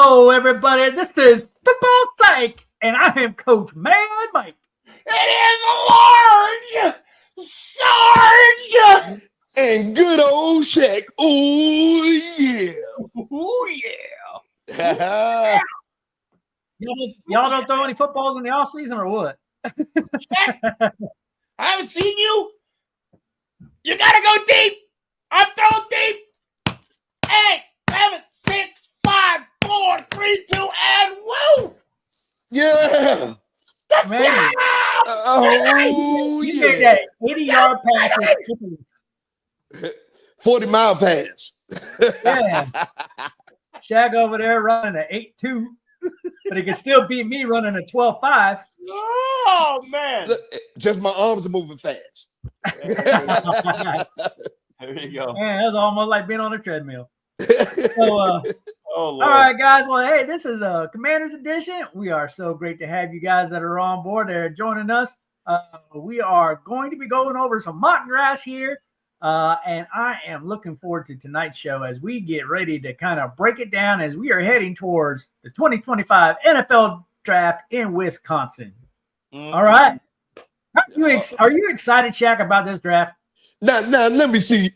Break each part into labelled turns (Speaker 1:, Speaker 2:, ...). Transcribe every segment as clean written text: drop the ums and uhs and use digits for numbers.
Speaker 1: Hello, everybody. This is Football Psych, and I am Coach Mad Mike.
Speaker 2: It is Large Sarge
Speaker 3: and good old Shaq. Oh yeah.
Speaker 2: Oh yeah.
Speaker 1: Y'all don't throw any footballs in the off season or what?
Speaker 2: Shaq, I haven't seen you. You gotta go deep. I'm throwing deep. 8, 7, 6, 5, 4, 3, 2, and woo!
Speaker 3: Yeah.
Speaker 1: Man,
Speaker 3: Oh
Speaker 1: you
Speaker 3: yeah.
Speaker 1: made that 80-yard pass.
Speaker 3: 40-mile pass.
Speaker 1: Yeah. Shaq over there running an 8-2, but he can still beat me running a 12-5.
Speaker 2: Oh man.
Speaker 3: Look, just my arms are moving fast.
Speaker 2: There you go.
Speaker 1: Man, that's almost like being on a treadmill. So,
Speaker 2: Oh, Lord.
Speaker 1: all right, guys. Well, hey, this is a Commanders edition. We are so great to have you guys that are on board there joining us. We are going to be going over some mock drafts here, and I am looking forward to tonight's show as we get ready to kind of break it down as we are heading towards the 2025 NFL Draft in Wisconsin.
Speaker 2: Mm-hmm.
Speaker 1: All right. Are you excited, Shaq, about this draft?
Speaker 3: Now, let me see.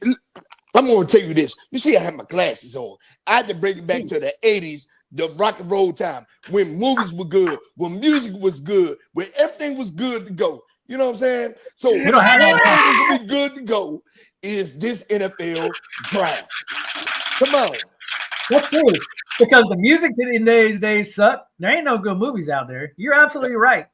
Speaker 3: I'm going to tell you this. You see, I have my glasses on. I had to bring it back to the 80s, the rock and roll time, when movies were good, when music was good, when everything was good to go. You know what I'm saying? So,
Speaker 1: We don't have
Speaker 3: one
Speaker 1: that.
Speaker 3: thing that's going to be good to go is this NFL draft. Come on.
Speaker 1: That's true. Because the music in today's days suck. There ain't no good movies out there. You're absolutely right.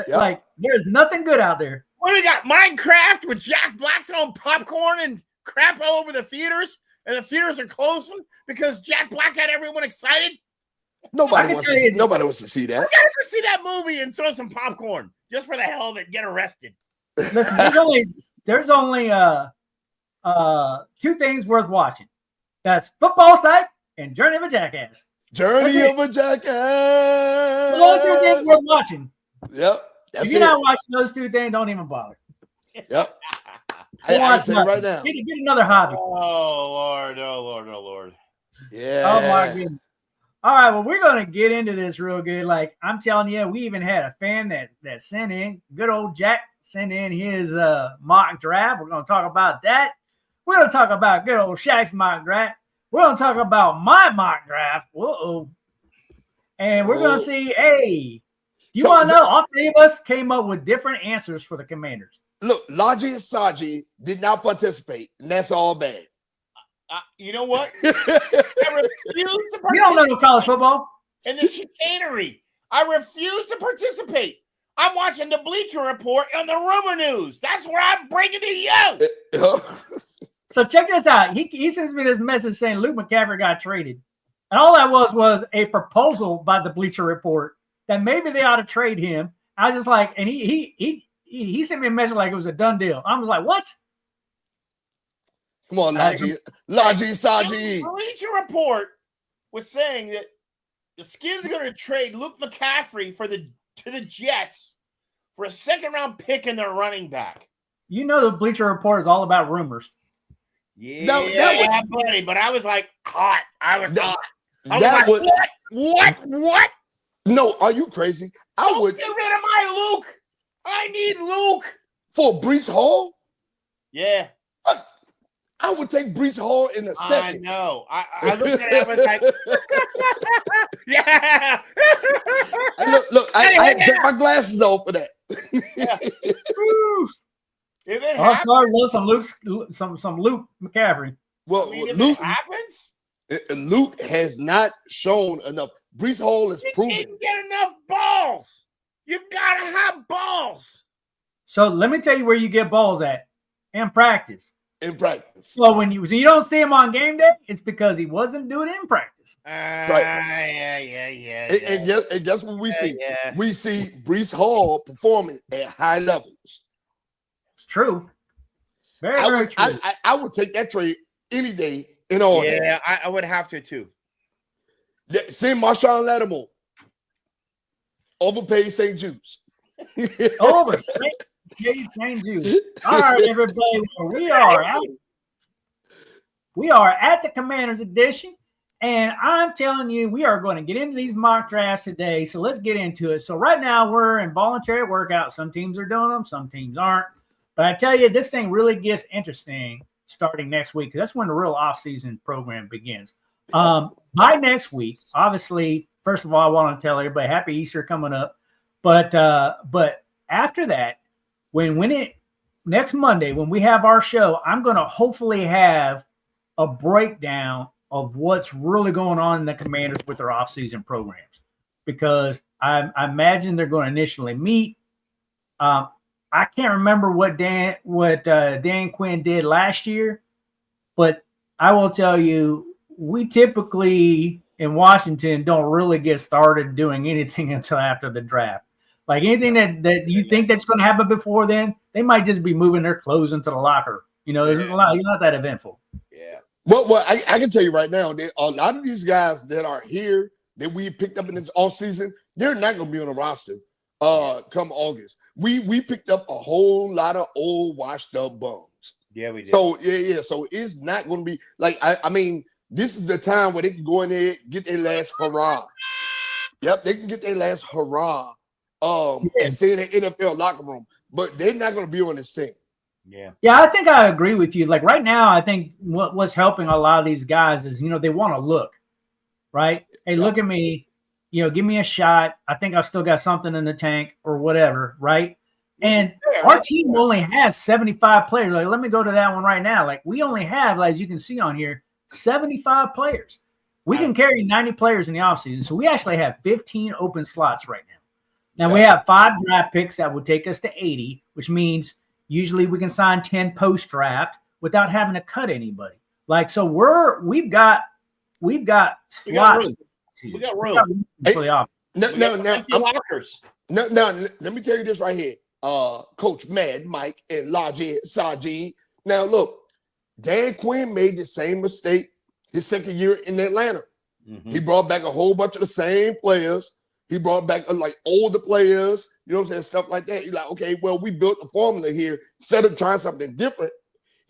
Speaker 3: Yeah.
Speaker 1: Like, there's nothing good out there.
Speaker 2: What do we got? Minecraft with Jack Black throwing popcorn and crap all over the theaters, and the theaters are closing because Jack Black had everyone excited.
Speaker 3: Nobody wants to see that.
Speaker 2: I gotta go see that movie and throw some popcorn just for the hell of it. Get arrested.
Speaker 1: Listen, there's only two things worth watching. That's Football Psych and Journey of a Jackass.
Speaker 3: Journey of a Jackass.
Speaker 1: Those two things worth watching.
Speaker 3: Yep. That's
Speaker 1: If you're
Speaker 3: it.
Speaker 1: not watching those two things, don't even bother.
Speaker 3: Yep.
Speaker 1: Go
Speaker 3: I
Speaker 1: watch
Speaker 3: can say it right
Speaker 1: nothing.
Speaker 3: now.
Speaker 1: Get another hobby.
Speaker 2: Oh Lord, oh Lord, oh Lord.
Speaker 3: Yeah.
Speaker 1: Oh my goodness. All right, well, we're gonna get into this real good. Like I'm telling you, we even had a fan that sent in, good old Jack sent in his mock draft. We're gonna talk about that. We're gonna talk about good old Shaq's mock draft. We're gonna talk about my mock draft. Whoa. And we're gonna see, hey, you want to know? All three of us came up with different answers for the Commanders.
Speaker 3: Look, Laji and Saji did not participate, and that's all bad.
Speaker 2: You know what? I refuse to
Speaker 1: You don't know no college football.
Speaker 2: in the chicanery. I refuse to participate. I'm watching the Bleacher Report and the Rumor News. That's where I'm bringing to you.
Speaker 1: So check this out. He sends me this message saying Luke McCaffrey got traded. And all that was a proposal by the Bleacher Report that maybe they ought to trade him. I was just like, and he sent me a message like it was a done deal. I was like, what?
Speaker 3: Come on, Laji, Saji.
Speaker 2: The Bleacher Report was saying that the Skins are going to trade Luke McCaffrey to the Jets for a second-round pick and their running back.
Speaker 1: You know the Bleacher Report is all about rumors.
Speaker 2: Yeah, buddy. But I was like hot. I was hot. I was like, what?
Speaker 3: No, are you crazy? I would
Speaker 2: get rid of my Luke. I need Luke
Speaker 3: for Breece Hall.
Speaker 2: Yeah,
Speaker 3: I would take Breece Hall in a second.
Speaker 2: I know. I looked at it. I was like, yeah.
Speaker 3: Look. I had to take my glasses off for that.
Speaker 2: Yeah. If it
Speaker 1: I'm
Speaker 2: happens,
Speaker 1: sorry, some Luke McCaffrey.
Speaker 3: Well,
Speaker 2: if
Speaker 3: Luke
Speaker 2: it happens,
Speaker 3: Luke has not shown enough. Breece Hall is
Speaker 2: you
Speaker 3: proven.
Speaker 2: didn't get enough balls. You gotta have balls.
Speaker 1: So let me tell you where you get balls at in practice.
Speaker 3: In practice.
Speaker 1: So when you don't see him on game day, it's because he wasn't doing it in practice.
Speaker 2: Yeah.
Speaker 3: And guess what we see?
Speaker 2: Yeah.
Speaker 3: We see Breece Hall performing at high levels.
Speaker 1: It's true. Very true.
Speaker 3: I would take that trade any day in all day.
Speaker 2: Yeah, I would have to too.
Speaker 3: Send Marshawn Lattimore. Overpaid St. Jude's.
Speaker 1: St. Jude. All right, everybody. We are at the Commanders edition, And I'm telling you, we are going to get into these mock drafts today. So let's get into it. So right now we're in voluntary workouts. Some teams are doing them, some teams aren't. But I tell you, this thing really gets interesting starting next week, because that's when the real off-season program begins. By next week, obviously, first of all, I want to tell everybody Happy Easter coming up. But after that, next Monday, when we have our show, I'm going to hopefully have a breakdown of what's really going on in the Commanders with their off-season programs, because I imagine they're going to initially meet. I can't remember what Dan Quinn did last year, but I will tell you, we typically in Washington don't really get started doing anything until after the draft. Like anything that you think that's going to happen before then, they might just be moving their clothes into the locker. There's a lot. You're not that eventful.
Speaker 3: Yeah. Well, I can tell you right now, that a lot of these guys that are here that we picked up in this offseason, they're not going to be on the roster come August. We picked up a whole lot of old, washed up bums.
Speaker 2: Yeah, we did.
Speaker 3: So, yeah. So it's not going to be like, I mean, this is the time where they can go in there, get their last hurrah. Yep, they can get their last hurrah and stay in the NFL locker room. But they're not going to be on this thing.
Speaker 2: Yeah,
Speaker 1: I think I agree with you. Like right now, I think what's helping a lot of these guys is, they want to look, right? Hey, look at me, give me a shot. I think I still got something in the tank or whatever, right? And our team only has 75 players. Like, let me go to that one right now. Like, we only have, as you can see on here, 75 players. We can carry 90 players in the offseason. So we actually have 15 open slots right now. Now, we have 5 draft picks that would take us to 80, which means usually we can sign 10 post-draft without having to cut anybody. Like, so we've got slots.
Speaker 2: We got room.
Speaker 3: Hey, now, let me tell you this right here. Coach Mad Mike and Sajid. Now, look, Dan Quinn made the same mistake his second year in Atlanta. Mm-hmm. He brought back a whole bunch of the same players. He brought back like older players, you know what I'm saying, stuff like that. You're like, okay, well, we built a formula here. Instead of trying something different,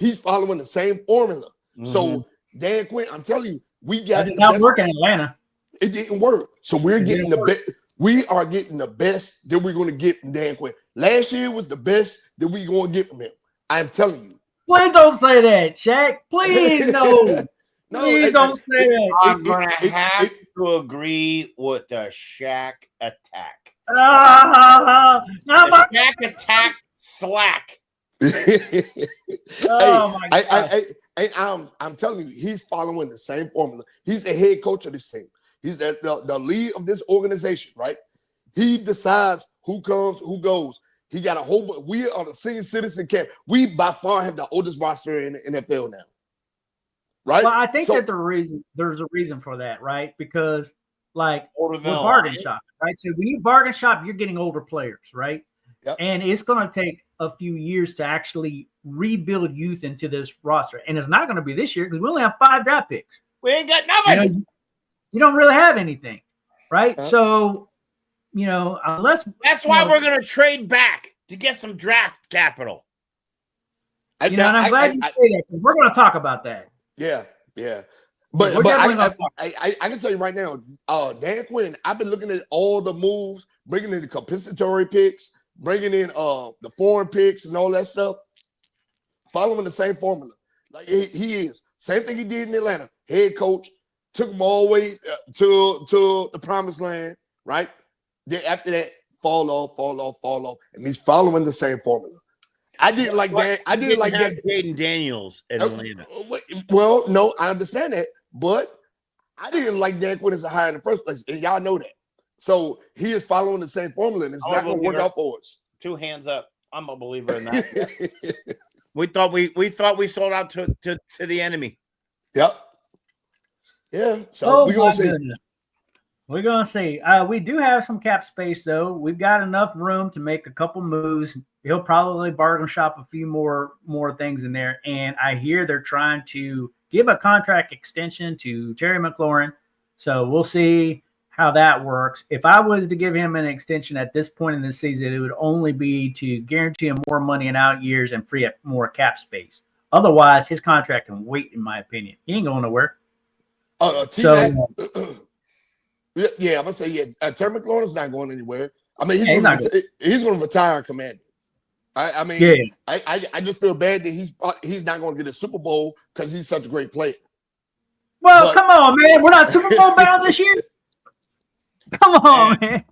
Speaker 3: he's following the same formula. Mm-hmm. So Dan Quinn, I'm telling you, we got
Speaker 1: it. Did not work in Atlanta.
Speaker 3: It didn't work. So we're getting the best. We are getting the best that we're going to get from Dan Quinn. Last year was the best that we're going to get from him. I'm telling you.
Speaker 1: Please don't say that, Shaq. Please no. Please don't say that.
Speaker 2: I'm going to have to agree with the Shaq attack. Shaq attack slack.
Speaker 1: Oh my God.
Speaker 3: I'm telling you, he's following the same formula. He's the head coach of this team. He's the lead of this organization, right? He decides who comes, who goes. He got a whole. We are the senior citizen camp. We by far have the oldest roster in the NFL now, right?
Speaker 1: Well, I think that there's a reason for that, right? Because like with bargain shop, right? So when you bargain shop, you're getting older players, right?
Speaker 3: Yep.
Speaker 1: And it's going to take a few years to actually rebuild youth into this roster, and it's not going to be this year because we only have 5 draft picks.
Speaker 2: We ain't got nothing.
Speaker 1: You don't really have anything, right? So, unless
Speaker 2: that's why we're going to trade back to get some draft capital.
Speaker 1: And I'm glad you say that because we're going to talk about that.
Speaker 3: Yeah. But I can tell you right now, Dan Quinn, I've been looking at all the moves, bringing in the compensatory picks, bringing in the foreign picks and all that stuff, following the same formula. Like he is. Same thing he did in Atlanta. Head coach, took them all the way to the promised land, right? Then after that, fall off. And he's following the same formula. I didn't like that. I didn't like that.
Speaker 2: Jaden Daniels in Atlanta.
Speaker 3: Well, no, I understand that. But I didn't like Dan Quinn as a hire in the first place. And y'all know that. So he is following the same formula, and it's not going to work out for us.
Speaker 2: 2 hands up. I'm a believer in that. we thought we sold out to the enemy.
Speaker 3: Yep. Yeah. So we're going to see.
Speaker 1: We're going to see. We do have some cap space, though. We've got enough room to make a couple moves. He'll probably bargain shop a few more things in there. And I hear they're trying to give a contract extension to Terry McLaurin. So we'll see how that works. If I was to give him an extension at this point in the season, it would only be to guarantee him more money in out years and free up more cap space. Otherwise, his contract can wait, in my opinion. He ain't going nowhere.
Speaker 3: T-Mac,
Speaker 1: So
Speaker 3: yeah, I'm gonna say Terry McLaurin's not going anywhere. I mean, he's going to retire Commander. I mean,
Speaker 1: yeah.
Speaker 3: I just feel bad that he's not going to get a Super Bowl because he's such a great player.
Speaker 1: Well, come on, man. We're not Super Bowl bound this year. Come on, man.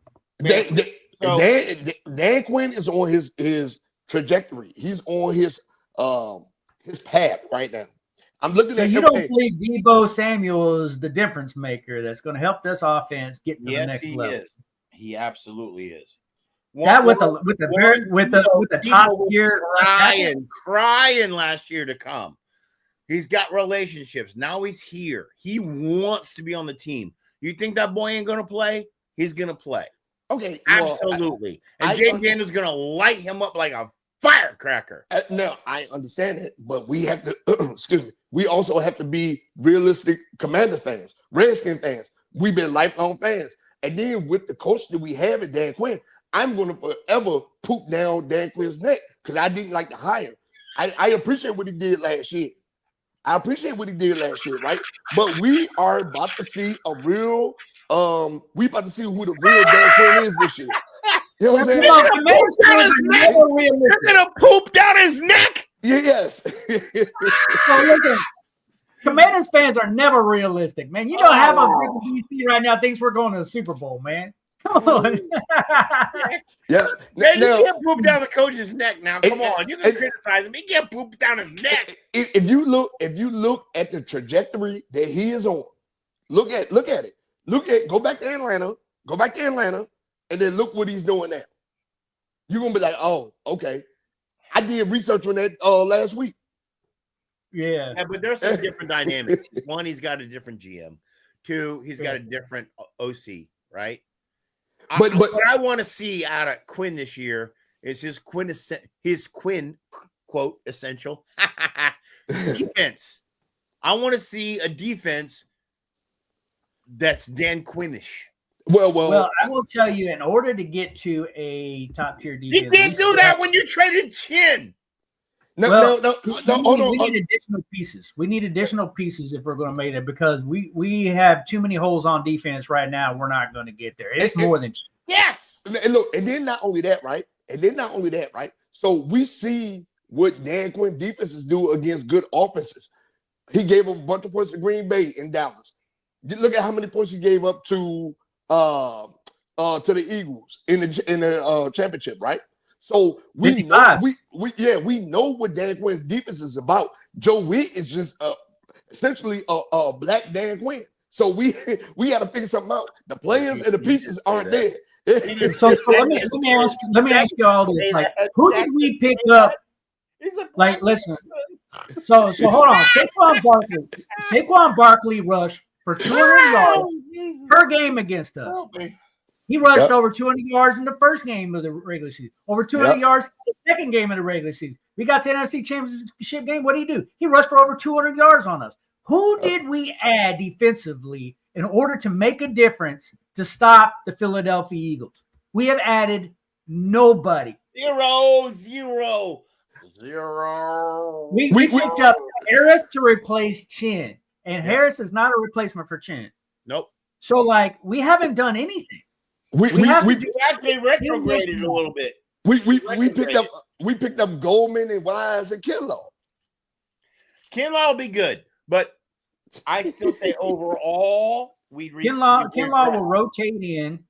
Speaker 3: Dan Quinn is on his trajectory. He's on his path right now. I'm looking
Speaker 1: So
Speaker 3: at
Speaker 1: you don't believe Deebo Samuel is the difference maker that's going to help this offense get to the next level?
Speaker 2: Is. He absolutely is.
Speaker 1: That with the top tier
Speaker 2: crying last year to come. He's got relationships. Now he's here. He wants to be on the team. You think that boy ain't gonna play? He's gonna play.
Speaker 3: Okay,
Speaker 2: absolutely. And Jay Daniels gonna light him up like a firecracker.
Speaker 3: No, I understand it, but we have to. Excuse me. We also have to be realistic Commander fans, Redskin fans. We've been lifelong fans, and then with the coach that we have at Dan Quinn, I'm going to forever poop down Dan Quinn's neck because I didn't like the hire. I appreciate what he did last year. Right? But we are about to see a real, we about to see who the real Dan Quinn is this year. You know what I'm saying?
Speaker 2: You're gonna poop down his neck.
Speaker 3: Yes.
Speaker 1: So listen, Commanders fans are never realistic, man. You know half of DC right now thinks we're going to the Super Bowl, man. Come on.
Speaker 3: Yeah.
Speaker 2: Man, you can't poop down the coach's neck now. Come on. You can criticize him. He can't poop down his neck.
Speaker 3: If you look at the trajectory that he is on, look at it. Go back to Atlanta, and then look what he's doing now. You're gonna be like, oh, okay. I did research on that last week.
Speaker 1: Yeah,
Speaker 2: but there's some different dynamics. One, he's got a different GM. Two, he's got a different OC, right? But what I want to see out of Quinn this year is his Quinn quote essential defense. I want to see a defense that's Dan Quinnish.
Speaker 3: Well,
Speaker 2: I
Speaker 1: will tell you, in order to get to a top tier defense,
Speaker 2: you can't do that when you traded Chin.
Speaker 3: No.
Speaker 1: We need additional pieces. We need additional pieces if we're going to make it because we have too many holes on defense right now. We're not going to get there. It's more than
Speaker 2: yes.
Speaker 3: And look, and then not only that, right? So we see what Dan Quinn defenses do against good offenses. He gave up a bunch of points to Green Bay in Dallas. Look at how many points he gave up to the Eagles in the championship, right? So we know we know what Dan Quinn's defense is about. Joe Witt is just essentially a black Dan Quinn. So we got to figure something out. The players and the pieces aren't there.
Speaker 1: So let me ask you all this: like, who did we pick up? Like, listen. So hold on. Saquon Barkley rushed for 200 yards per game against us. He rushed over 200 yards in the first game of the regular season, over 200 yards in the second game of the regular season. We got to the NFC Championship game. What did he do? He rushed for over 200 yards on us. Who did we add defensively in order to make a difference to stop the Philadelphia Eagles? We have added nobody.
Speaker 2: Zero.
Speaker 1: We picked up Harris to replace Chin, and Harris is not a replacement for Chin.
Speaker 2: Nope.
Speaker 1: So, like, we haven't done anything.
Speaker 3: We
Speaker 2: actually retrograded a little bit.
Speaker 3: We picked up Goldman and Wise and Kinlaw.
Speaker 2: Kinlaw will be good, but I still say overall
Speaker 1: Kinlaw will rotate in.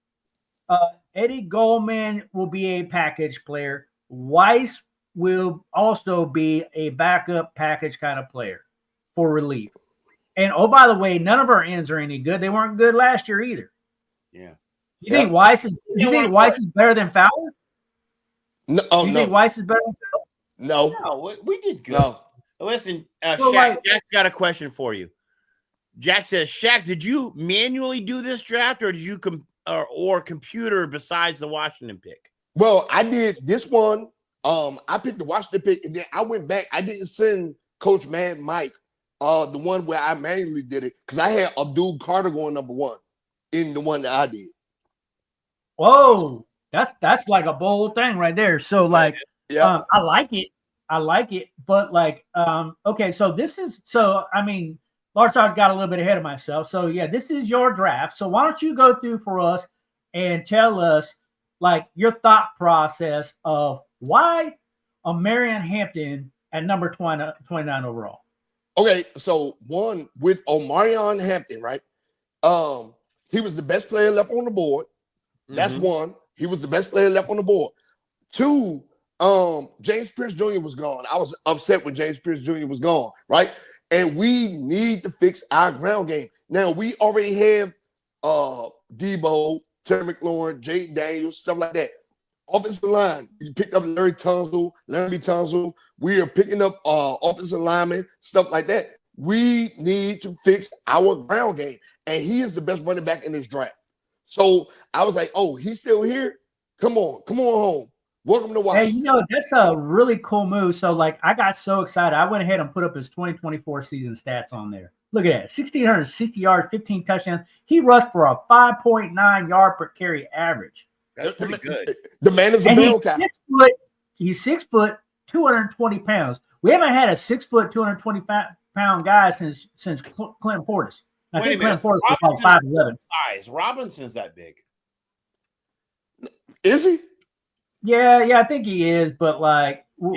Speaker 1: Eddie Goldman will be a package player. Weiss will also be a backup package kind of player for relief. And oh, by the way, none of our ends are any good. They weren't good last year either.
Speaker 2: Yeah.
Speaker 1: You think Weiss is better than Fowler?
Speaker 3: No.
Speaker 1: You think Weiss is better than Fowler?
Speaker 3: No,
Speaker 2: we did good.
Speaker 3: No.
Speaker 2: Listen, Shaq, Jack's got a question for you. Jack says, Shaq, did you manually do this draft, or did you or computer besides the Washington pick?
Speaker 3: Well, I did this one. I picked the Washington pick, and then I went back. I didn't send Coach Mad Mike the one where I manually did it because I had Abdul Carter going number 1 in the one that I did.
Speaker 1: Whoa, that's like a bold thing right there. So like, I like it, but like, okay, so I mean, Lars, I got a little bit ahead of myself. So yeah, this is your draft. So why don't you go through for us and tell us like your thought process of why a Marion Hampton at number 29 overall?
Speaker 3: Okay, so one with Omarion Hampton, right? He was the best player left on the board. That's one. He was the best player left on the board. Two, James Pierce Jr. was gone. I was upset when James Pierce Jr. was gone, right? And we need to fix our ground game. Now, we already have Debo, Terry McLaurin, Jay Daniels, stuff like that. Offensive line, you picked up Larry Tunsil. We are picking up offensive linemen, stuff like that. We need to fix our ground game. And he is the best running back in this draft. So I was like, oh, he's still here? Come on home. Welcome to Washington.
Speaker 1: Hey, you know, that's a really cool move. So, like, I got so excited. I went ahead and put up his 2024 season stats on there. Look at that. 1,660 yards, 15 touchdowns. He rushed for a 5.9 yard per carry average.
Speaker 2: That's pretty good.
Speaker 3: The man is a bell cow.
Speaker 1: He's 6 foot, 220 pounds. We haven't had a 6 foot, 220 pound guy since Clinton Portis. I think Clinton Portis was like 5'11".
Speaker 2: Size. Robinson's that big.
Speaker 3: Is he?
Speaker 1: Yeah, I think he is, but like, but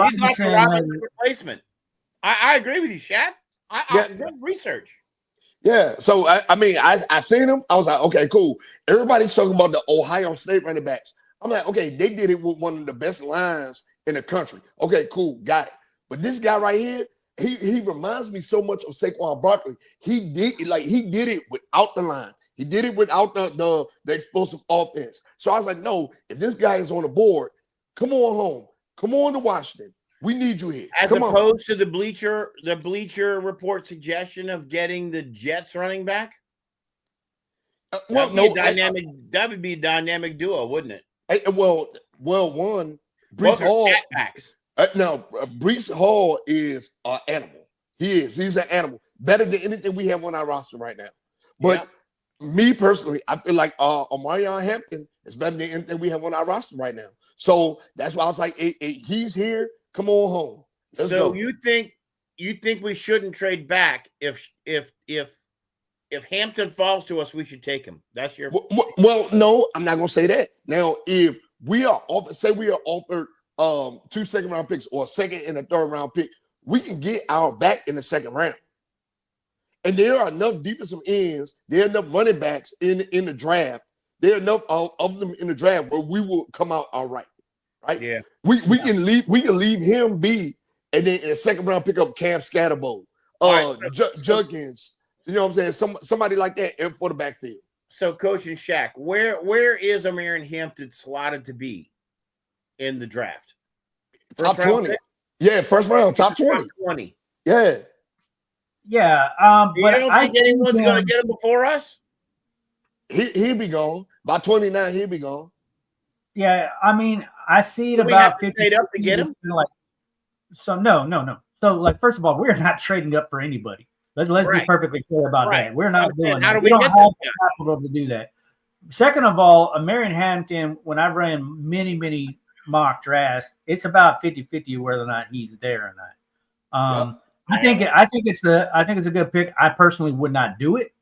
Speaker 2: he's like a Robinson replacement. I agree with you, Shaq. I did research.
Speaker 3: Yeah, so I seen him. I was like, okay, cool. Everybody's talking about the Ohio State running backs. I'm like, okay, they did it with one of the best lines in the country. Okay, cool, got it. But this guy right here, he reminds me so much of Saquon Barkley. He did it without the line. He did it without the explosive offense. So I was like, no, if this guy is on the board, come on home. Come on to Washington. We need you here.
Speaker 2: As opposed to the Bleacher Report suggestion of getting the Jets running back? That would be a dynamic duo, wouldn't it?
Speaker 3: Well, one, Breece Hall. Breece Hall is an animal. He's an animal. Better than anything we have on our roster right now. But me personally, I feel like Omarion Hampton is better than anything we have on our roster right now. So that's why I was like, he's here. Come on home. Let's go.
Speaker 2: You think we shouldn't trade back if Hampton falls to us, we should take him. That's your
Speaker 3: well, no, I'm not gonna say that. Now, if we are offered 2 second-round picks or a second and a third-round pick, we can get our back in the second round. And there are enough defensive ends, there are enough running backs in the draft. There are enough of them in the draft where we will come out all right. Right?
Speaker 2: Yeah.
Speaker 3: We can leave him be, and then in a second round pick up Cam Scatterbo, Judkins, you know what I'm saying? Somebody like that for the backfield.
Speaker 2: So, Coach and Shaq, where is Omarion Hampton slotted to be in the draft?
Speaker 3: Top 20. Yeah, first round, top 20.
Speaker 2: Top 20.
Speaker 3: Yeah.
Speaker 1: Yeah.
Speaker 2: But I don't think anyone's going to get him before us.
Speaker 3: He'll be gone. By 29, he'll be gone.
Speaker 1: Yeah, I mean, I see it about 50
Speaker 2: up to get him.
Speaker 1: Like, so no. So, like, first of all, we're not trading up for anybody. Let's be perfectly clear about that. We're not doing that. We don't have the capital to do that. Second of all, Marion Hampton, when I ran many mock drafts, it's about 50-50 whether or not he's there or not. I think it's a good pick. I personally would not do it.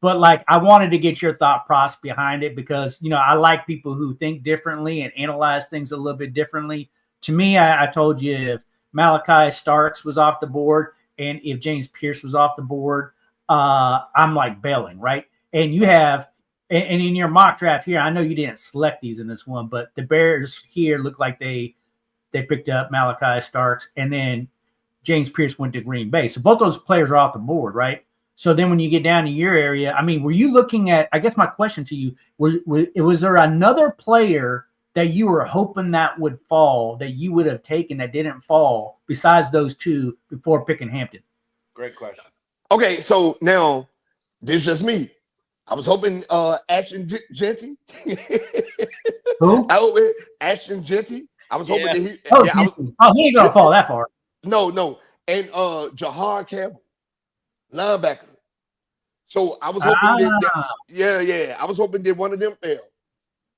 Speaker 1: But like, I wanted to get your thought process behind it because, you know, I like people who think differently and analyze things a little bit differently. To me, I told you if Malachi Starks was off the board and if James Pierce was off the board, I'm like bailing, right? And you have, and in your mock draft here, I know you didn't select these in this one, but the Bears here look like they picked up Malachi Starks and then James Pierce went to Green Bay. So both those players are off the board, right? So then when you get down to your area, I mean, were you looking at, I guess my question to you, was there another player that you were hoping that would fall, that you would have taken that didn't fall besides those two before picking Hampton?
Speaker 2: Great question.
Speaker 3: Okay, so now this is just me. I was hoping Ashton Jeanty.
Speaker 1: Who?
Speaker 3: Ashton Jeanty. I was hoping that he.
Speaker 1: He ain't gonna fall that far.
Speaker 3: No. And Jahar Campbell. Linebacker. So I was hoping I was hoping that one of them fell.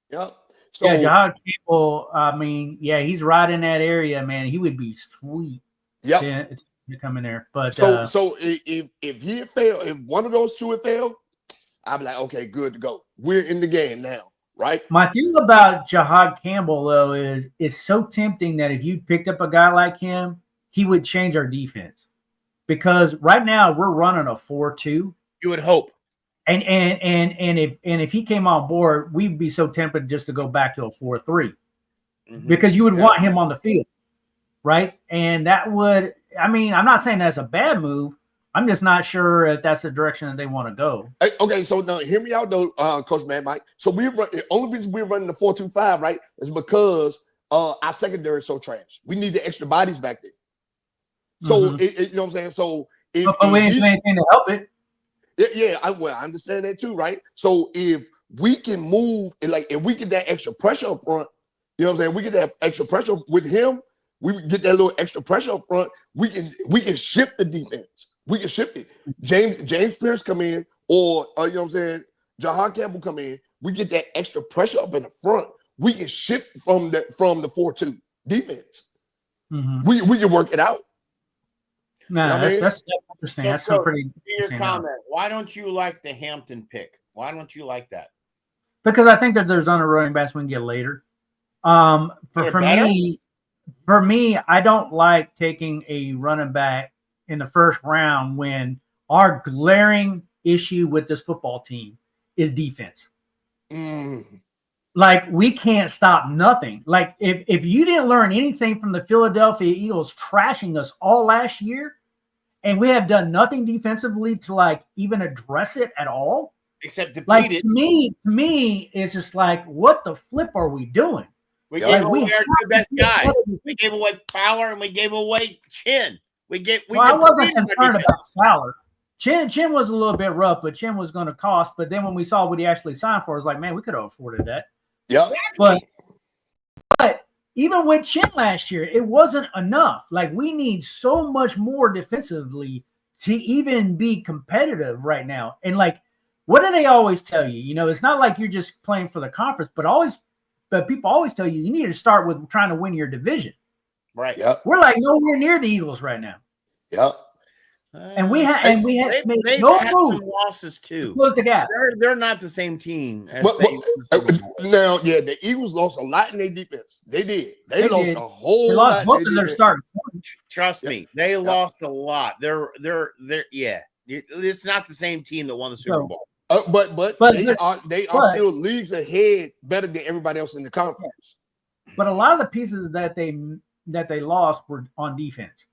Speaker 3: Yeah. So
Speaker 1: Jahar Campbell, I mean, he's right in that area, man. He would be sweet.
Speaker 3: Yep.
Speaker 1: to come in there. But
Speaker 3: So if he had failed, if one of those two had failed, I'd be like, okay, good to go. We're in the game now, right?
Speaker 1: my thing about Jahad Campbell though is it's so tempting that if you picked up a guy like him, he would change our defense. Because right now we're running a 4-2.
Speaker 2: You would hope.
Speaker 1: And if he came on board, we'd be so tempted just to go back to a 4-3. Because you would want him on the field, right? And that would, I mean, I'm not saying that's a bad move. I'm just not sure if that's the direction that they want to go.
Speaker 3: Okay, so now hear me out though, Coach Mad Mike. So the only reason we're running the 4-2-5, right, is because our secondary is so trash. We need the extra bodies back there. So you know what I'm saying? So if
Speaker 1: we didn't do anything to help it.
Speaker 3: Yeah, I understand that too, right? So if we can move and if we get that extra pressure up front, you know what I'm saying? We get that extra pressure with him. We get that little extra pressure up front. We can shift the defense. We can shift it. James Pierce come in, or you know what I'm saying? Jahad Campbell come in. We get that extra pressure up in the front. We can shift from the 4-2 defense. We can work it out.
Speaker 1: No,
Speaker 3: you know
Speaker 1: that's interesting.
Speaker 2: So,
Speaker 1: That's so pretty.
Speaker 2: Your comment. Why don't you like the Hampton pick? Why don't you like that?
Speaker 1: Because I think that there's other running backs we can get later. For me, I don't like taking a running back in the first round when our glaring issue with this football team is defense. Like, we can't stop nothing. Like, if you didn't learn anything from the Philadelphia Eagles trashing us all last year, and we have done nothing defensively to even address it at all,
Speaker 2: except depleted.
Speaker 1: Like, to me, it's just like, what the flip are we doing?
Speaker 2: We gave away our two best guys. We gave away Fowler and we gave away Chin.
Speaker 1: I wasn't concerned about Fowler. Chin was a little bit rough, but Chin was going to cost. But then when we saw what he actually signed for, it was like, man, we could have afforded that.
Speaker 3: Yeah.
Speaker 1: But even with Chin last year, it wasn't enough. Like, we need so much more defensively to even be competitive right now. And what do they always tell you? You know, it's not like you're just playing for the conference, but people always tell you need to start with trying to win your division.
Speaker 2: Right.
Speaker 3: Yep.
Speaker 1: We're nowhere near the Eagles right now.
Speaker 3: Yep.
Speaker 1: And we had
Speaker 2: they've
Speaker 1: no
Speaker 2: had
Speaker 1: move.
Speaker 2: some losses too.
Speaker 1: Close the gap.
Speaker 2: They're not the same team. As
Speaker 3: Now, the Eagles lost a lot in their defense. They did. They lost a whole
Speaker 1: lot.
Speaker 3: They lost
Speaker 1: both of their starting.
Speaker 2: Trust me, they lost a lot. They're yeah. It's not the same team that won the Super Bowl.
Speaker 3: But they are still leagues ahead, better than everybody else in the conference.
Speaker 1: But a lot of the pieces that they lost were on defense.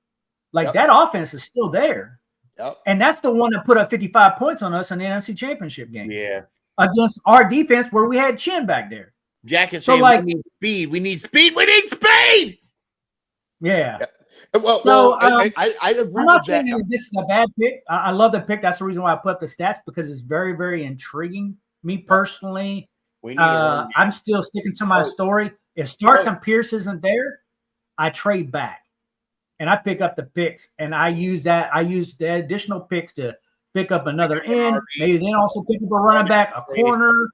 Speaker 1: That offense is still there.
Speaker 3: Yep.
Speaker 1: And that's the one that put up 55 points on us in the NFC Championship game.
Speaker 2: Yeah.
Speaker 1: Against our defense where we had Chin back there.
Speaker 2: Jack is saying we need speed. We need speed. We need speed.
Speaker 1: Yeah.
Speaker 3: Well, I agree
Speaker 1: I'm not
Speaker 3: with
Speaker 1: saying
Speaker 3: that.
Speaker 1: that this is a bad pick. I love the pick. That's the reason why I put up the stats, because it's very, very intriguing. Me personally, I'm still sticking to my story. If Starks and Pierce isn't there, I trade back. And I pick up the picks, and I use the additional picks to pick up another end. Maybe then also pick up a running back, a corner,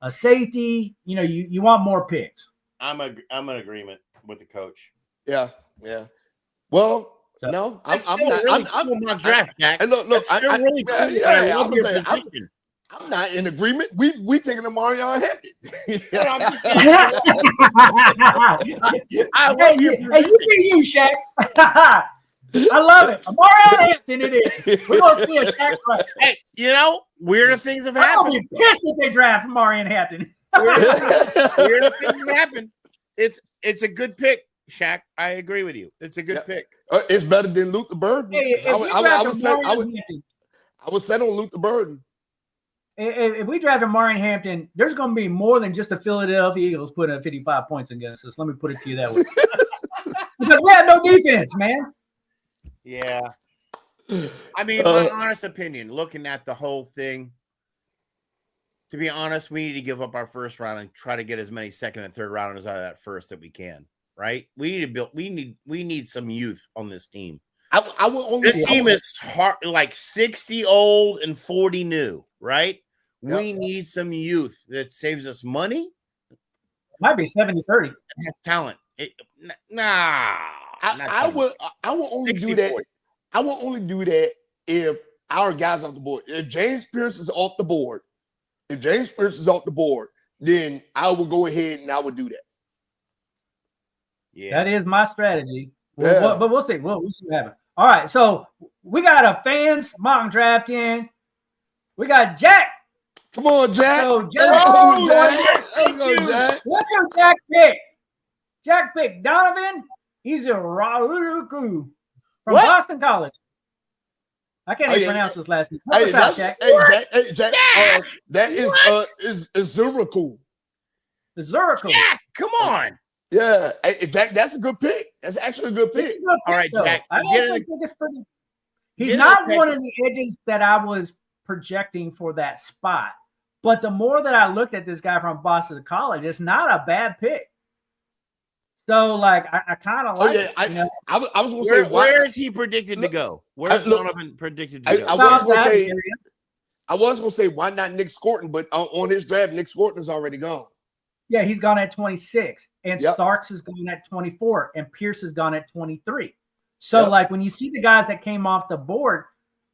Speaker 1: a safety. You know, you want more picks.
Speaker 2: I'm in agreement with the coach.
Speaker 3: Yeah. Well, no, I'm not
Speaker 2: draft, Jack.
Speaker 3: Look,
Speaker 2: I really cool. I love your position.
Speaker 3: I'm not in agreement. We taking the Marion Hampton.
Speaker 1: You, Shaq. I love it. Marion Hampton, it is. We're gonna see a Shaq right.
Speaker 2: Hey, weirder things have happened.
Speaker 1: I'm gonna be pissed if they draft Marion Hampton.
Speaker 2: Weirder things have happened. It's a good pick, Shaq. I agree with you. It's a good pick.
Speaker 3: It's better than Luther Burden.
Speaker 1: Hey,
Speaker 3: I was set on Luther Burden.
Speaker 1: If we drafted Marion Hampton, there's going to be more than just the Philadelphia Eagles putting up 55 points against us. Let me put it to you that way. Because we have no defense, man.
Speaker 2: Yeah. I mean, my honest opinion, looking at the whole thing, to be honest, we need to give up our first round and try to get as many second and third rounders out of that first that we can. Right? We need to build. We need some youth on this team. This team is hard, like 60 old and 40 new. Right? Yep. We need some youth that saves us money.
Speaker 1: Might be 70-30.
Speaker 2: Talent.
Speaker 3: I will only do that. I will only do that if our guys off the board. If James Pierce is off the board, then I will go ahead and I would do that.
Speaker 2: Yeah.
Speaker 1: That is my strategy.
Speaker 3: Yeah.
Speaker 1: But we'll see. We'll see what happens. All right. So we got a fans mock draft in. We got Jack.
Speaker 3: Come on, Jack.
Speaker 1: So
Speaker 3: Let's go, Jack. Let's go, Jack.
Speaker 1: What did Jack pick? Jack picked Donovan. He's a Rauluku from
Speaker 2: What?
Speaker 1: Boston College. I can't even pronounce his last name.
Speaker 3: Hey,
Speaker 1: What's up, Jack?
Speaker 3: Jack. That is Zuraku.
Speaker 1: Zuraku.
Speaker 2: Jack, come on.
Speaker 3: Yeah, hey, Jack, that's a good pick. That's actually a good pick.
Speaker 1: It's a good
Speaker 2: All right,
Speaker 1: pick, though.
Speaker 2: Jack,
Speaker 1: I
Speaker 2: get
Speaker 1: actually
Speaker 2: it-
Speaker 1: think it's pretty.
Speaker 2: get
Speaker 1: He's
Speaker 2: it
Speaker 1: not
Speaker 2: okay.
Speaker 1: one of the edges that I was projecting for that spot. But the more that I looked at this guy from Boston College, it's not a bad pick. So, like, I kind of like it. You know?
Speaker 3: I was going to say,
Speaker 2: Where is he predicted to go? Where's
Speaker 3: look,
Speaker 2: Donovan predicted to go?
Speaker 3: I was going to
Speaker 1: South
Speaker 3: say,
Speaker 1: area.
Speaker 3: why not Nick Scorton? But on his draft, Nick Scorton is already gone.
Speaker 1: Yeah, he's gone at 26, and
Speaker 3: Yep.
Speaker 1: Starks has gone at 24, and Pierce has gone at 23. So,
Speaker 3: Yep.
Speaker 1: like, when you see the guys that came off the board,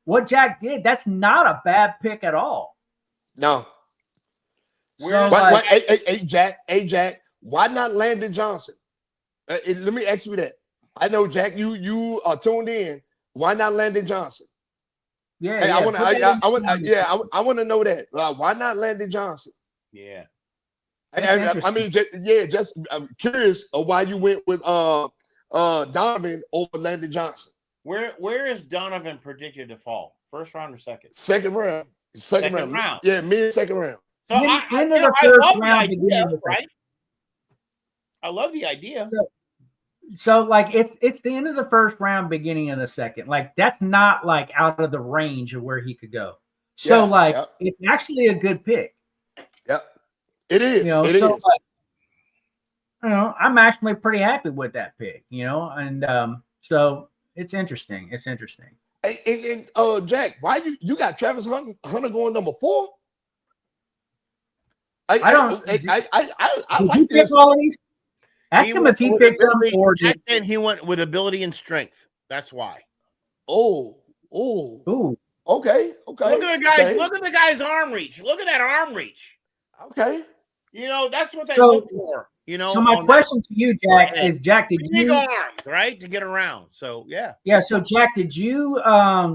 Speaker 1: what Jack did, that's not a bad pick at all.
Speaker 3: No.
Speaker 2: Where-
Speaker 1: So, like,
Speaker 3: Hey, Jack, why not Landon Johnson? Let me ask you that. I know, Jack, you are tuned in. Why not Landon Johnson?
Speaker 1: yeah,
Speaker 3: Hey,
Speaker 1: yeah,
Speaker 3: I want
Speaker 1: put that in the
Speaker 3: to. I want to know that. Why not Landon Johnson?
Speaker 2: Yeah.
Speaker 1: That's
Speaker 3: I mean, just I'm curious of why you went with Donovan over Landon Johnson.
Speaker 2: Where is Donovan predicted to fall? First round or second?
Speaker 3: Second round.
Speaker 2: Second round.
Speaker 3: Yeah, mid-second round.
Speaker 2: So
Speaker 1: End
Speaker 2: I
Speaker 1: of the first
Speaker 2: love the
Speaker 1: round, beginning
Speaker 2: idea,
Speaker 1: of the second.
Speaker 2: right? I love the idea.
Speaker 1: So, like, it's the end of the first round, beginning of the second. Like, that's not, like, out of the range of where he could go. So,
Speaker 3: Yeah,
Speaker 1: like,
Speaker 3: yeah.
Speaker 1: it's actually a good pick.
Speaker 3: Yep. It is.
Speaker 1: You know,
Speaker 3: It
Speaker 1: so
Speaker 3: is.
Speaker 1: like, you know, I'm actually pretty happy with that pick, you know, and so it's interesting. It's interesting.
Speaker 3: And Jack, why you got Travis Hunter going number 4? I
Speaker 1: Did you
Speaker 3: like
Speaker 1: pick
Speaker 3: this.
Speaker 1: all of these? Ask him if he
Speaker 2: went
Speaker 1: picked
Speaker 2: with
Speaker 1: them
Speaker 2: ability-
Speaker 1: or
Speaker 2: Jack
Speaker 1: just,
Speaker 2: said he went with ability and strength. That's why.
Speaker 3: Oh,
Speaker 1: ooh,
Speaker 3: okay.
Speaker 2: Look at the guys.
Speaker 3: Okay.
Speaker 2: Look at the guy's arm reach. Look at that arm reach.
Speaker 3: Okay.
Speaker 2: You know, that's what they
Speaker 1: So-
Speaker 2: look for. You know,
Speaker 1: so my
Speaker 2: on
Speaker 1: question to you, Jack,
Speaker 2: Yeah.
Speaker 1: is Jack, did
Speaker 2: big
Speaker 1: you?
Speaker 2: arms, right, to get around. So yeah.
Speaker 1: Yeah, so Jack, did you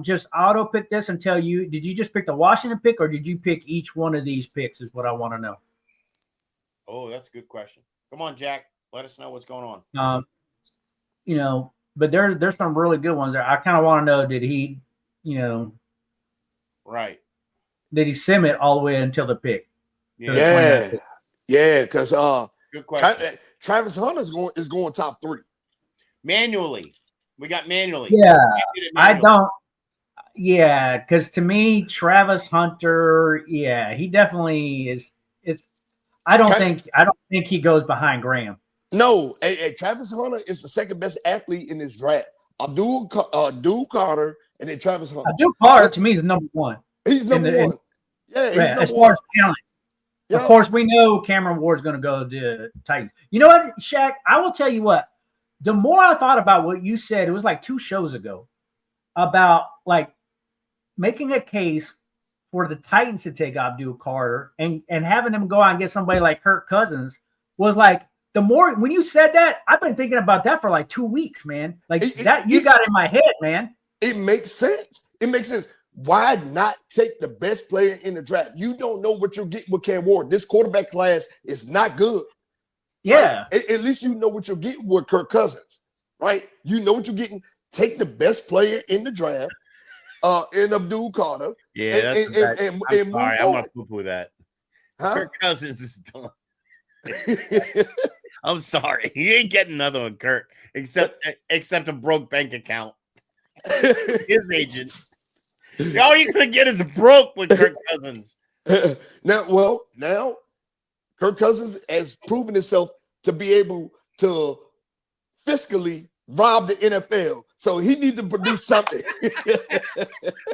Speaker 1: just auto pick this and tell you? Did you just pick the Washington pick, or did you pick each one of these picks? Is what I want to know.
Speaker 2: Oh, that's a good question. Come on, Jack. Let us know what's going on.
Speaker 1: You know, but there's some really good ones there. I kind of want to know, did he, you know,
Speaker 2: Right.
Speaker 1: did he sim it all the way until the pick?
Speaker 2: Yeah.
Speaker 3: Yeah, because
Speaker 2: Good question.
Speaker 3: Travis Hunter is going top 3.
Speaker 2: Manually. We got manually.
Speaker 1: Yeah,
Speaker 2: did it
Speaker 1: I
Speaker 2: manually.
Speaker 1: don't. Yeah, because to me, Travis Hunter, yeah, he definitely is. I don't think he goes behind Graham.
Speaker 3: No, Travis Hunter is the second best athlete in this draft. Abdul Carter and then Travis Hunter.
Speaker 1: Abdul Carter to me is number one.
Speaker 3: He's number
Speaker 1: in-
Speaker 3: one. Yeah, he's
Speaker 1: Yeah,
Speaker 3: number
Speaker 1: as
Speaker 3: one.
Speaker 1: far as talent.
Speaker 3: Yeah.
Speaker 1: Of course, we know Cameron Ward's going to go to Titans. You know what, Shaq? I will tell you what. The more I thought about what you said, it was like 2 shows ago, about like making a case for the Titans to take Abdul Carter and having them go out and get somebody like Kirk Cousins was like, the more when you said that, I've been thinking about that for like 2 weeks, man. Like you got in my head, man.
Speaker 3: It makes sense. It makes sense. Why not take the best player in the draft? You don't know what you'll get with Cam Ward. This quarterback class is not good.
Speaker 1: Yeah.
Speaker 3: Right? At least you know what you're getting with Kirk Cousins, right? You know what you're getting. Take the best player in the draft, in Abdul Carter.
Speaker 2: Yeah,
Speaker 3: and
Speaker 2: I'm
Speaker 3: move
Speaker 2: sorry. I'm
Speaker 3: on.
Speaker 2: gonna poo-poo that.
Speaker 3: Huh?
Speaker 2: Kirk Cousins is done. I'm sorry. He ain't getting another one, Kirk, except a broke bank account. His agent. All you're gonna get is a broke with Kirk Cousins.
Speaker 3: Now Kirk Cousins has proven himself to be able to fiscally rob the NFL. So he needs to produce something.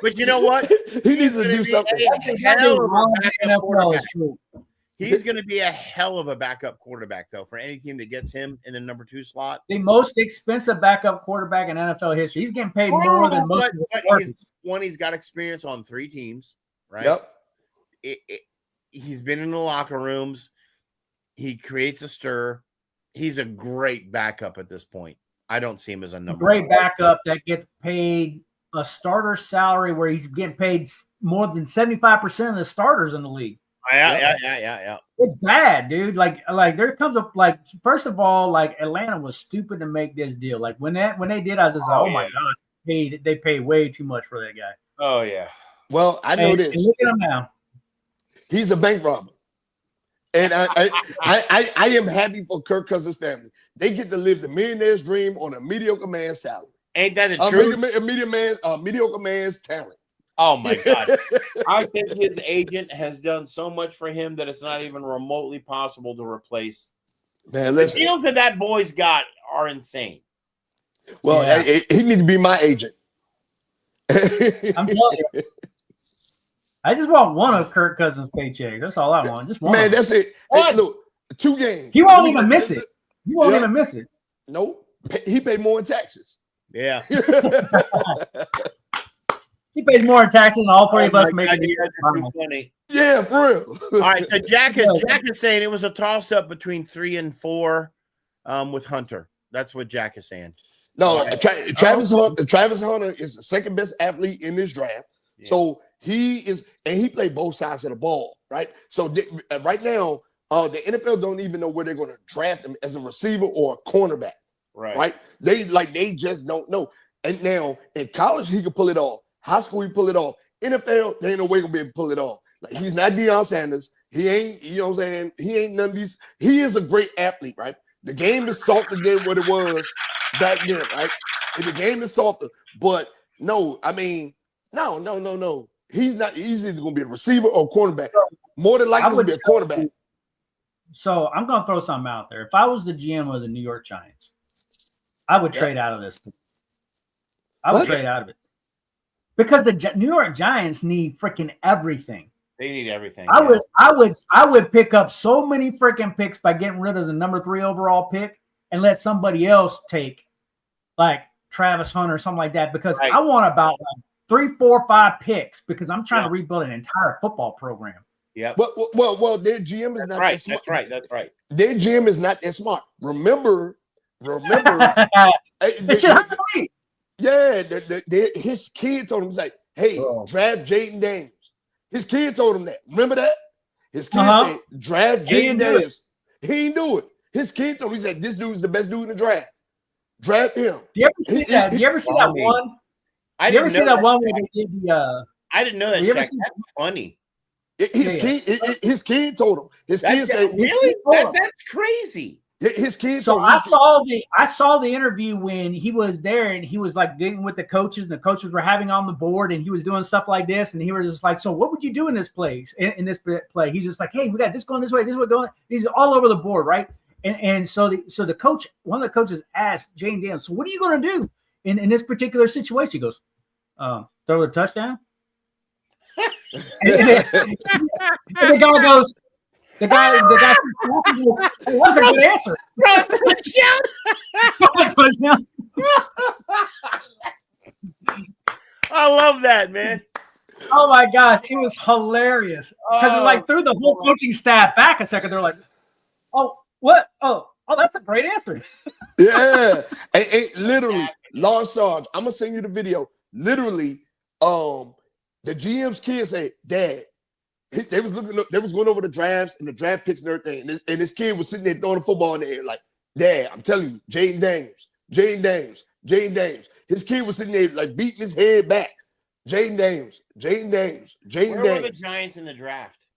Speaker 2: But you know what?
Speaker 3: He needs to do something.
Speaker 2: Hell of a backup quarterback. He's going to be a hell of a backup quarterback, though, for any team that gets him in the number 2 slot.
Speaker 1: The most expensive backup quarterback in NFL history. He's getting paid more than most of the starters.
Speaker 2: He's got experience on 3 teams, right?
Speaker 3: Yep.
Speaker 2: He's been in the locker rooms. He creates a stir. He's a great backup at this point. I don't see him as a number.
Speaker 1: Great backup that gets paid a starter salary where he's getting paid more than 75% of the starters in the league.
Speaker 2: Yeah.
Speaker 1: It's bad, dude. Like there comes up like first of all, like Atlanta was stupid to make this deal. Like when they did, I was just like, oh my gosh, they paid way too much for that guy.
Speaker 2: Oh yeah.
Speaker 3: Well, I know this.
Speaker 1: Look at him now.
Speaker 3: He's a bank robber. And I am happy for Kirk Cousins' family. They get to live the millionaire's dream on a mediocre man's salary.
Speaker 2: Ain't that the truth?
Speaker 3: A mediocre man's talent.
Speaker 2: Oh my God. I think his agent has done so much for him that it's not even remotely possible to replace.
Speaker 3: Man,
Speaker 2: the deals that boy's got are insane.
Speaker 3: Well, he needs to be my agent.
Speaker 1: I'm telling you. I just want one of Kirk Cousins' paychecks. That's all I want. Just one.
Speaker 3: Man, that's it. Hey, look, 2 games.
Speaker 1: He won't even miss it. He won't even miss it.
Speaker 3: Nope. He paid more in taxes.
Speaker 2: Yeah.
Speaker 1: He pays more in taxes than all 3 of us make.
Speaker 2: Funny.
Speaker 3: Yeah, for real.
Speaker 2: All right, so Jack is saying it was a toss-up between 3 and 4 with Hunter. That's what Jack is saying.
Speaker 3: No, Travis Hunter is the second best athlete in this draft. Yeah. So he is, and he played both sides of the ball, right? So right now, the NFL don't even know where they're going to draft him as a receiver or a cornerback, right? They just don't know. And now in college, he can pull it off. High school, he pull it off. NFL, there ain't no way gonna be able to pull it off. Like, he's not Deion Sanders. He ain't, you know what I'm saying? He ain't none of these. He is a great athlete, right? The game is softer than what it was back then, right? And the game is softer. But no, I mean, no. He's not. He's either gonna be a receiver or a cornerback. More than likely, gonna be a quarterback.
Speaker 1: So I'm gonna throw something out there. If I was the GM of the New York Giants, I would trade out of this. I would trade out of it. Because the New York Giants need freaking everything.
Speaker 2: They need everything.
Speaker 1: I would pick up so many freaking picks by getting rid of the number 3 overall pick and let somebody else take like Travis Hunter or something like that. Because I want about like 3, 4, 5 picks because I'm trying to rebuild an entire football program.
Speaker 2: Yeah.
Speaker 3: Well, their GM is not that smart.
Speaker 2: That's right.
Speaker 3: Their GM is not that smart. Remember.
Speaker 1: It should have to be.
Speaker 3: Yeah, his kid told him, he's like, hey, draft Jaden Daniels. His kid told him that. Remember that? His kid said, draft Jaden Daniels. He didn't do it. His kid told him, he said, this dude's the best dude in the draft. Draft him.
Speaker 1: Do you ever see that? Do you ever see that one? I didn't know where they did the
Speaker 2: I didn't know that. That's funny.
Speaker 3: His kid told him. His kid said,
Speaker 2: really? That's crazy.
Speaker 3: His kids.
Speaker 1: So I saw the interview when he was there and he was like getting with the coaches and the coaches were having on the board and he was doing stuff like this and he was just like, so what would you do in this place? In this play, he's just like, hey, we got this going this way, this way going. He's all over the board, right? And so the coach, one of the coaches asked Jaden Daniels, so what are you going to do in this particular situation? He goes, throw the touchdown. and the guy goes. The guy was a good answer.
Speaker 2: I love that, man.
Speaker 1: Oh my gosh, it was hilarious. Because it like threw the whole coaching staff back a second. They're like, "Oh, what? Oh, that's a great answer."
Speaker 3: Yeah, and literally, Lawrence Sarge. I'm gonna send you the video. Literally, the GM's kids say, "Dad." They was going over the drafts and the draft picks and everything. And this kid was sitting there throwing the football in the air like, Dad, I'm telling you, Jaden Daniels. His kid was sitting there like beating his head back. Jaden Daniels.
Speaker 2: Where were the Giants in the draft?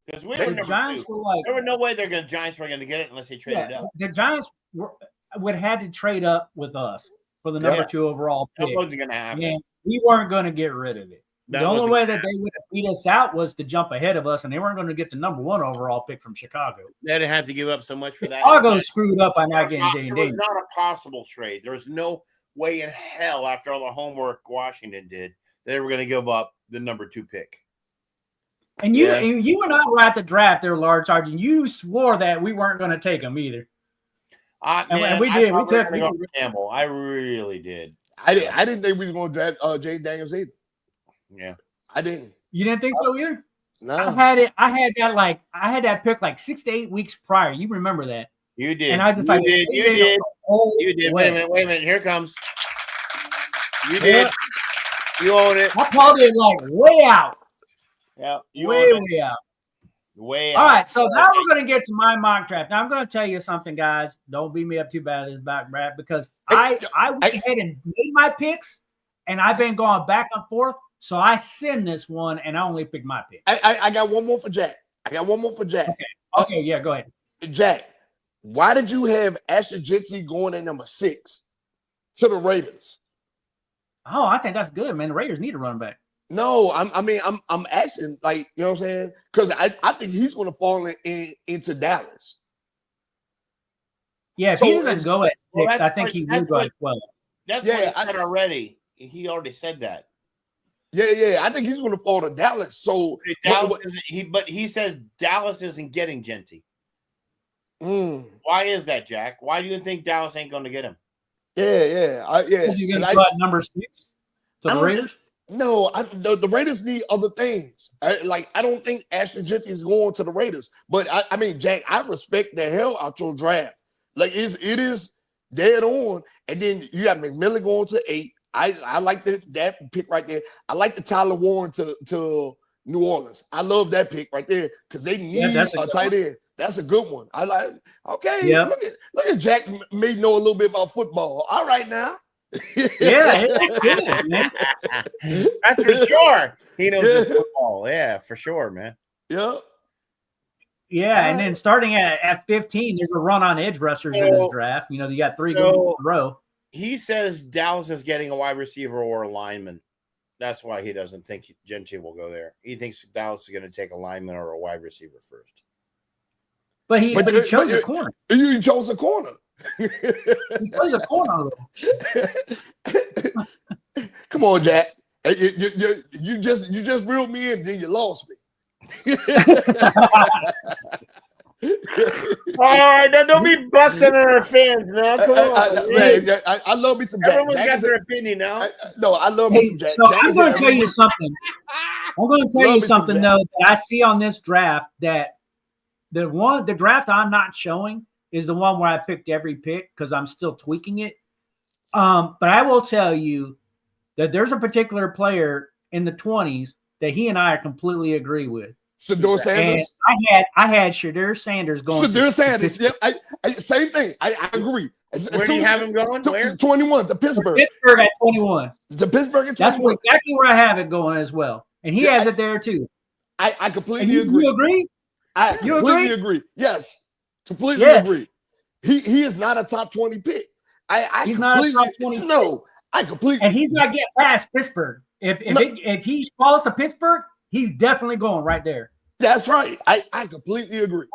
Speaker 2: Because we were
Speaker 1: Giants were like,
Speaker 2: there were no way Giants were going to get it unless they traded up.
Speaker 1: The Giants would have had to trade up with us for the number 2 overall pick.
Speaker 2: That wasn't going to happen.
Speaker 1: And we weren't going to get rid of it. The only way that they would have beat us out was to jump ahead of us, and they weren't going to get the number 1 overall pick from Chicago.
Speaker 2: They'd have to give up so much for that.
Speaker 1: Chicago screwed up by not getting Jaden Daniels.
Speaker 2: It was not a possible trade. There's no way in hell, after all the homework Washington did, they were going to give up the number 2 pick.
Speaker 1: And you and I were at the draft there, Large Sergeant. You swore that we weren't going to take him either.
Speaker 2: Man,
Speaker 1: we did. We took
Speaker 2: Campbell. I really did.
Speaker 3: I didn't think we was going to draft Jay Daniels either.
Speaker 2: Yeah,
Speaker 3: I didn't.
Speaker 1: You didn't think so either?
Speaker 3: No.
Speaker 1: I had that pick like 6 to 8 weeks prior. You remember that?
Speaker 2: You did.
Speaker 1: And I just
Speaker 2: you did. Wait a minute. Here it comes. You did. You own it.
Speaker 1: I called it like way out.
Speaker 2: Yeah.
Speaker 1: Way out.
Speaker 2: Way
Speaker 1: All
Speaker 2: out.
Speaker 1: right, so now we're going to get to my mock draft. Now I'm going to tell you something, guys. Don't beat me up too bad this back draft because I went ahead and made my picks, and I've been going back and forth. So I send this one, and I only picked my pick.
Speaker 3: I got one more for Jack.
Speaker 1: Okay, yeah, go ahead.
Speaker 3: Jack, why did you have Asher Jeanty going at number 6 to the Raiders?
Speaker 1: Oh, I think that's good, man. The Raiders need a running back.
Speaker 3: No, I'm asking, like, you know what I'm saying? Because I think he's going to fall into Dallas.
Speaker 1: Yeah, if he doesn't go at 6, I think he will go at 12.
Speaker 2: That's what he said already. He already said that.
Speaker 3: Yeah. I think he's going to fall to Dallas. So
Speaker 2: but he says Dallas isn't getting Jeanty. Why is that, Jack? Why do you think Dallas ain't going to get him?
Speaker 3: Yeah.
Speaker 1: You going to put number 6 to the Raiders?
Speaker 3: No, the Raiders need other things. I don't think Ashton Jeanty is going to the Raiders. But I mean, Jack, I respect the hell out your draft. Like it is dead on. And then you got McMillan going to 8. I like that pick right there. I like the Tyler Warren to New Orleans. I love that pick right there because they need a tight end. That's a good one. I like. Okay, look at Jack may know a little bit about football. All right now.
Speaker 1: Yeah, it's good, man.
Speaker 2: That's for sure. He knows football. Yeah, for sure, man.
Speaker 3: Yep.
Speaker 1: Yeah, and then starting at 15, there's a run on edge rushers in this draft. You know, you got 3 good in a row.
Speaker 2: He says Dallas is getting a wide receiver or a lineman. That's why he doesn't think Jeanty will go there. He thinks Dallas is going to take a lineman or a wide receiver first.
Speaker 1: But he chose a corner.
Speaker 3: You chose a corner.
Speaker 1: He plays a corner.
Speaker 3: Come on, Jack. You just reeled me in, then you lost me.
Speaker 2: All right, now don't be busting on our fans now. Come on,
Speaker 3: I love me some Jack.
Speaker 2: Everyone's got their opinion now.
Speaker 3: I love me some Jack.
Speaker 1: So I'm going to tell you something. I'm going to tell you something though that I see on this draft that the draft I'm not showing is the one where I picked every pick because I'm still tweaking it. But I will tell you that there's a particular player in the 20s that he and I completely agree with.
Speaker 3: Shedeur Sanders.
Speaker 1: And I had Shedeur Sanders going.
Speaker 3: Shedeur Sanders. Yep. Same thing. I agree.
Speaker 2: Where do you have him going? Where?
Speaker 3: 21 to Pittsburgh.
Speaker 1: Pittsburgh at 21.
Speaker 3: To Pittsburgh at 21.
Speaker 1: That's exactly where I have it going as well. And he has it there too.
Speaker 3: I completely agree.
Speaker 1: You agree?
Speaker 3: I completely agree. Yes. Completely agree. He is not a top 20 pick.
Speaker 1: He's not a top 20
Speaker 3: No, I completely.
Speaker 1: And he's not getting past Pittsburgh. If he falls to Pittsburgh, he's definitely going right there.
Speaker 3: That's right. I completely agree.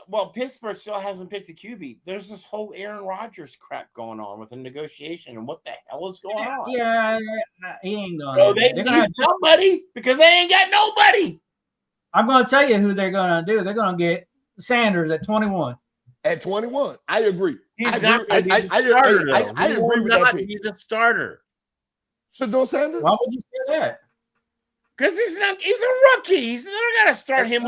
Speaker 2: Well, Pittsburgh still hasn't picked a QB. There's this whole Aaron Rodgers crap going on with a negotiation, and what the hell is going on?
Speaker 1: Yeah, he ain't going.
Speaker 2: So they need somebody because they ain't got nobody.
Speaker 1: I'm going to tell you who they're going to do. They're going to get Sanders at 21.
Speaker 3: At 21, I agree.
Speaker 2: He's not going to be the starter, though.
Speaker 3: I agree with that pick.
Speaker 2: He's a starter.
Speaker 3: Shedeur Sanders?
Speaker 1: Why would you say that?
Speaker 2: Because he's a rookie. They're not going to start him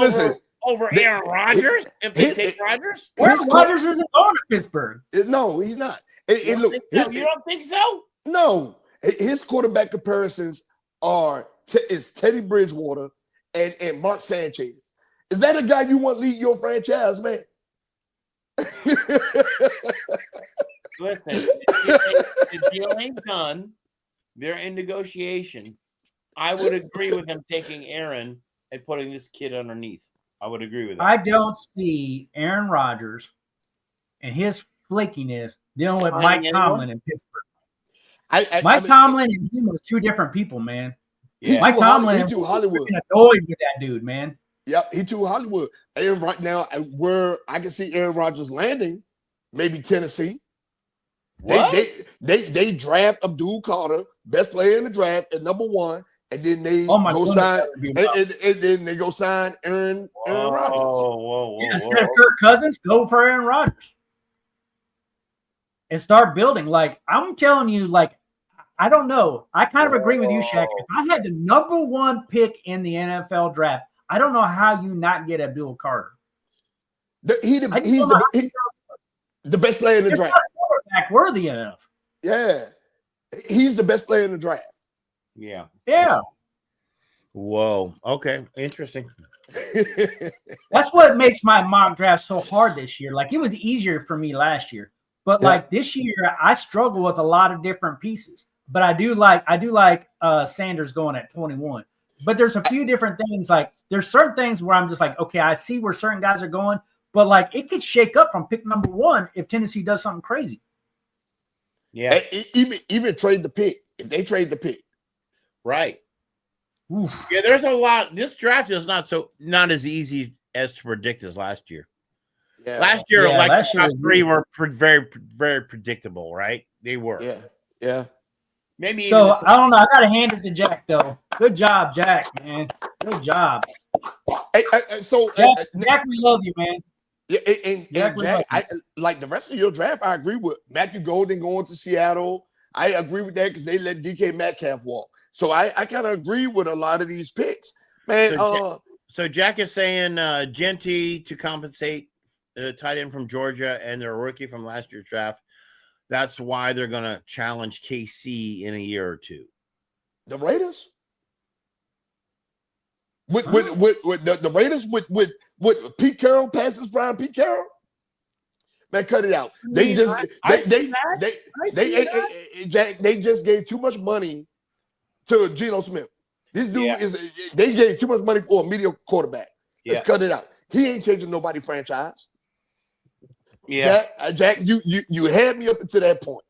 Speaker 2: over Aaron Rodgers if they take Rodgers.
Speaker 1: Aaron Rodgers isn't going to Pittsburgh.
Speaker 3: No, he's not.
Speaker 2: You don't think so?
Speaker 3: No. His quarterback comparisons is Teddy Bridgewater and Mark Sanchez. Is that a guy you want to lead your franchise, man?
Speaker 2: Listen, the deal ain't done. They're in negotiation. I would agree with him taking Aaron and putting this kid underneath. I would agree with that.
Speaker 1: I don't see Aaron Rodgers and his flakiness dealing with Mike Tomlin in Pittsburgh. Mike Tomlin and him are two different people, man.
Speaker 3: Yeah.
Speaker 1: Mike Tomlin is
Speaker 3: Hollywood.
Speaker 1: Annoyed with that dude, man.
Speaker 3: Yep, he too Hollywood. And right now, where I can see Aaron Rodgers landing, maybe Tennessee.
Speaker 2: What?
Speaker 3: They draft Abdul Carter, best player in the draft, at number 1, and then they
Speaker 1: Oh my
Speaker 3: go
Speaker 1: goodness,
Speaker 3: sign,
Speaker 1: that would be rough.
Speaker 3: and then they go sign Aaron Rodgers.
Speaker 2: Whoa.
Speaker 1: Yeah, instead of Kirk Cousins, go for Aaron Rodgers and start building. Like I'm telling you, like I don't know. I kind of agree with you, Shaq. If I had the number 1 pick in the NFL draft, I don't know how you not get Abdul Carter.
Speaker 3: He's the best player in the draft.
Speaker 1: Quarterback worthy enough.
Speaker 3: Yeah, he's the best player in the draft.
Speaker 2: Yeah.
Speaker 4: Whoa. Okay. Interesting.
Speaker 1: That's what makes my mock draft so hard this year. Like it was easier for me last year, but like this year, I struggle with a lot of different pieces. But I do like Sanders going at 21. But there's a few different things. Like there's certain things where I'm just like, okay, I see where certain guys are going, but like it could shake up from pick number 1 if Tennessee does something crazy.
Speaker 4: Yeah.
Speaker 3: Even trade the pick if they trade the pick.
Speaker 4: Right.
Speaker 1: Oof.
Speaker 4: Yeah, there's a lot. This draft is not as easy as to predict as last year.
Speaker 3: Yeah.
Speaker 4: Last year,
Speaker 1: Yeah,
Speaker 4: like
Speaker 1: last
Speaker 4: the
Speaker 1: year
Speaker 4: top
Speaker 1: was
Speaker 4: 3 were very, very predictable, right? They were.
Speaker 3: Yeah.
Speaker 4: Maybe
Speaker 1: So I don't know. I gotta hand it to Jack though. Good job, Jack, man. Good job. Jack, we love you, man.
Speaker 3: Yeah, and
Speaker 1: Jack,
Speaker 3: Jack, like the rest of your draft, I agree with Matthew Golden going to Seattle. I agree with that because they let DK Metcalf walk. So I kind of agree with a lot of these picks, man.
Speaker 4: So Jack is saying Genty to compensate tight end from Georgia and their rookie from last year's draft. That's why they're going to challenge KC in a year or two.
Speaker 3: The Raiders? With the Raiders with Pete Carroll passes Brian Pete Carroll? Man, cut it out. They just gave too much money to Geno Smith. This dude they gave too much money for a mediocre quarterback. Let's cut it out. He ain't changing nobody's franchise.
Speaker 4: Yeah,
Speaker 3: Jack, you had me up until that point.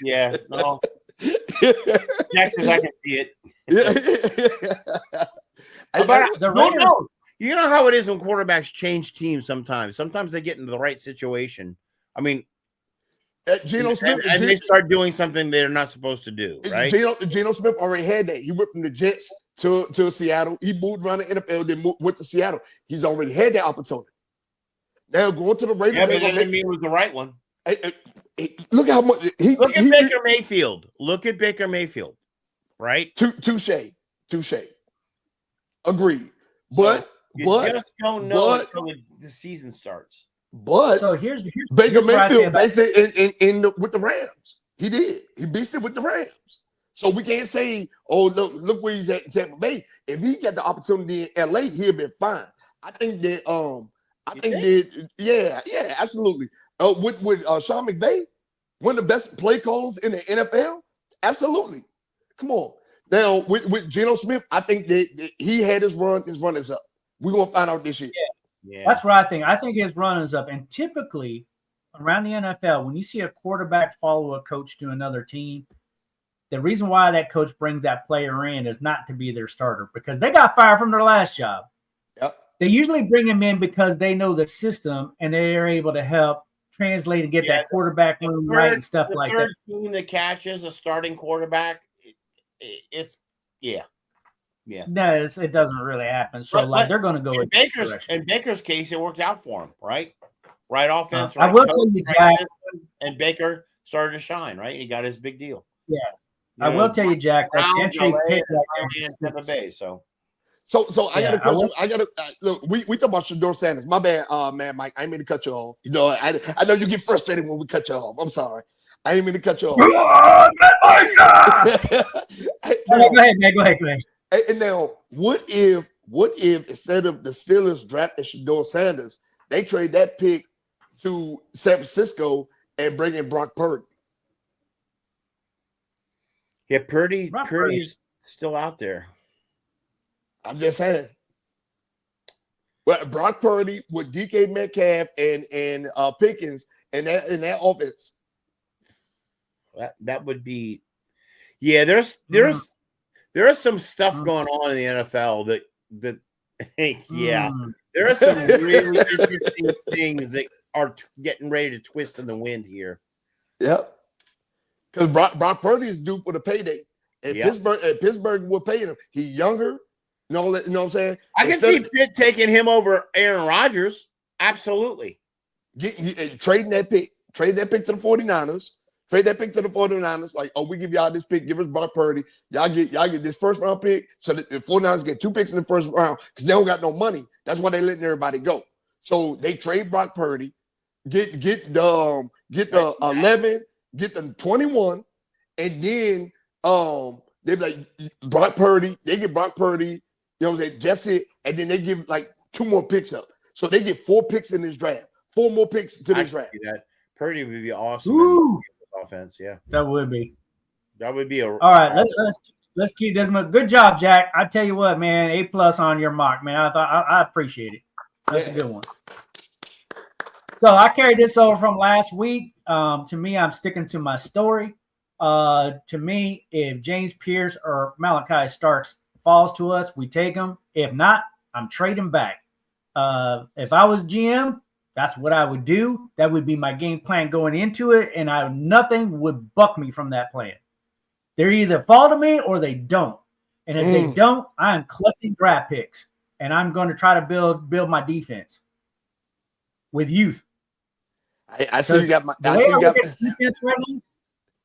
Speaker 4: Yeah, no. Jack says I can see it. No. You know how it is when quarterbacks change teams sometimes. Sometimes they get into the right situation. I mean,
Speaker 3: Geno Smith
Speaker 4: and they start doing something they're not supposed to do, right?
Speaker 3: Geno Smith already had that. He went from the Jets to Seattle. He moved around the NFL, then went to Seattle. He's already had that opportunity. Now going to the Raiders.
Speaker 4: Yeah, but that didn't mean it was the right one.
Speaker 3: Look how much
Speaker 4: look at Baker Mayfield. Look at Baker Mayfield, right?
Speaker 3: Touche. Agreed. But
Speaker 4: you just don't know until the season starts.
Speaker 3: But
Speaker 1: so here's
Speaker 3: Baker Mayfield basically with the Rams. He did. He beasted with the Rams. So we can't say, oh, look where he's at in Tampa Bay. If he got the opportunity in LA, he'd been fine. I think that absolutely. With Sean McVay, one of the best play calls in the NFL, absolutely. Come on. Now with Geno Smith, I think that he had his run. His run is up. We're gonna find out this year.
Speaker 1: Yeah, that's what I think. I think his run is up. And typically around the NFL, when you see a quarterback follow a coach to another team, the reason why that coach brings that player in is not to be their starter because they got fired from their last job.
Speaker 3: Yep.
Speaker 1: They usually bring him in because they know the system and they are able to help translate and get that quarterback room right and stuff like that.
Speaker 4: The third team that catches a starting quarterback, it's.
Speaker 1: No, it doesn't really happen. So they're going to go
Speaker 4: in Baker's case, it worked out for him, right? Right offense.
Speaker 1: I will tell you, Jack,
Speaker 4: and Baker started to shine, right? He got his big deal.
Speaker 1: Yeah, I will tell you, Jack, that Gentry picked
Speaker 4: in Tampa Bay. So
Speaker 3: I got a question. Look. We talk about Shedeur Sanders. My bad, man, Mike. I ain't mean to cut you off. You know, I know you get frustrated when we cut you off. I'm sorry. I ain't mean to cut you off.
Speaker 1: Go ahead, man. Go ahead.
Speaker 3: And now, what if instead of the Steelers drafting Shedeur Sanders, they trade that pick to San Francisco and bring in Brock Purdy?
Speaker 4: Yeah, Purdy's still out there.
Speaker 3: I'm just saying. Well, Brock Purdy with DK Metcalf and Pickens and that offense.
Speaker 4: That would be. Yeah, there is some stuff going on in the NFL that there are some really interesting things that are getting ready to twist in the wind here.
Speaker 3: Yep. Because Brock Purdy is due for the payday. And
Speaker 4: Yep.
Speaker 3: Pittsburgh will pay him. He's younger. You know what I'm saying?
Speaker 4: I can see Pitt taking him over Aaron Rodgers. Absolutely.
Speaker 3: Trading that pick to the 49ers. Trade that pick to the 49ers. Like, oh, we give y'all this pick. Give us Brock Purdy. Y'all get this first round pick. So that the 49ers get 2 picks in the first round because they don't got no money. That's why they letting everybody go. So they trade Brock Purdy, get the 11, get the 21, and then they be like Brock Purdy. They get Brock Purdy. You know what I'm saying? That's it. And then they give like 2 more picks up. So they get 4 picks in this draft. 4 more picks to this draft.
Speaker 4: That Purdy would be awesome.
Speaker 1: Ooh,
Speaker 4: Offense, yeah.
Speaker 1: that would be.
Speaker 4: That would be a.
Speaker 1: All right, let's keep this. Good job, Jack. I tell you what, man, A+ on your mark, man. I appreciate it. That's a good one. So I carried this over from last week. To me, I'm sticking to my story. To me, if James Pierce or Malachi Starks falls to us, we take him. If not, I'm trading back. If I was GM, that's what I would do. That would be my game plan going into it, and nothing would buck me from that plan. They either fall to me or they don't. And if they don't, I'm collecting draft picks, and I'm going to try to build my defense with youth.
Speaker 3: I see you got my.
Speaker 1: Defense right now,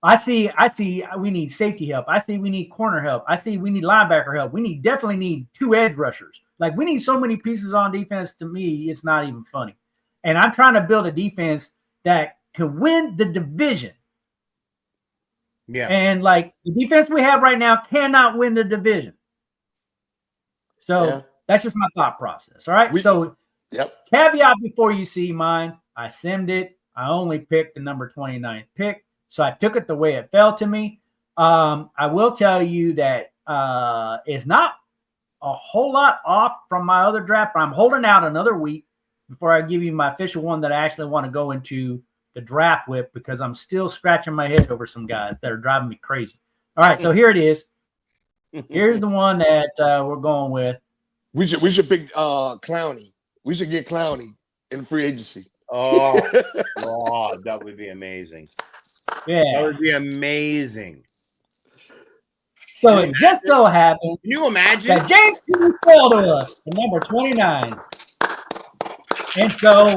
Speaker 1: I see we need safety help. I see we need corner help. I see we need linebacker help. We definitely need 2 edge rushers. Like, we need so many pieces on defense. To me, it's not even funny. And I'm trying to build a defense that can win the division.
Speaker 4: Yeah.
Speaker 1: And like the defense we have right now cannot win the division. So that's just my thought process. All right. Caveat before you see mine, I simmed it. I only picked the number 29 pick. So I took it the way it fell to me. I will tell you that it's not a whole lot off from my other draft, but I'm holding out another week before I give you my official one that I actually want to go into the draft with, because I'm still scratching my head over some guys that are driving me crazy. All right, so here it is. Here's the one that we're going with.
Speaker 3: We should pick Clowney. We should get Clowney in free agency.
Speaker 4: Oh, God, that would be amazing.
Speaker 1: Yeah,
Speaker 4: that would be amazing.
Speaker 1: So it just so happened.
Speaker 4: Can you imagine
Speaker 1: that James Pierce fell to us at number 29, and so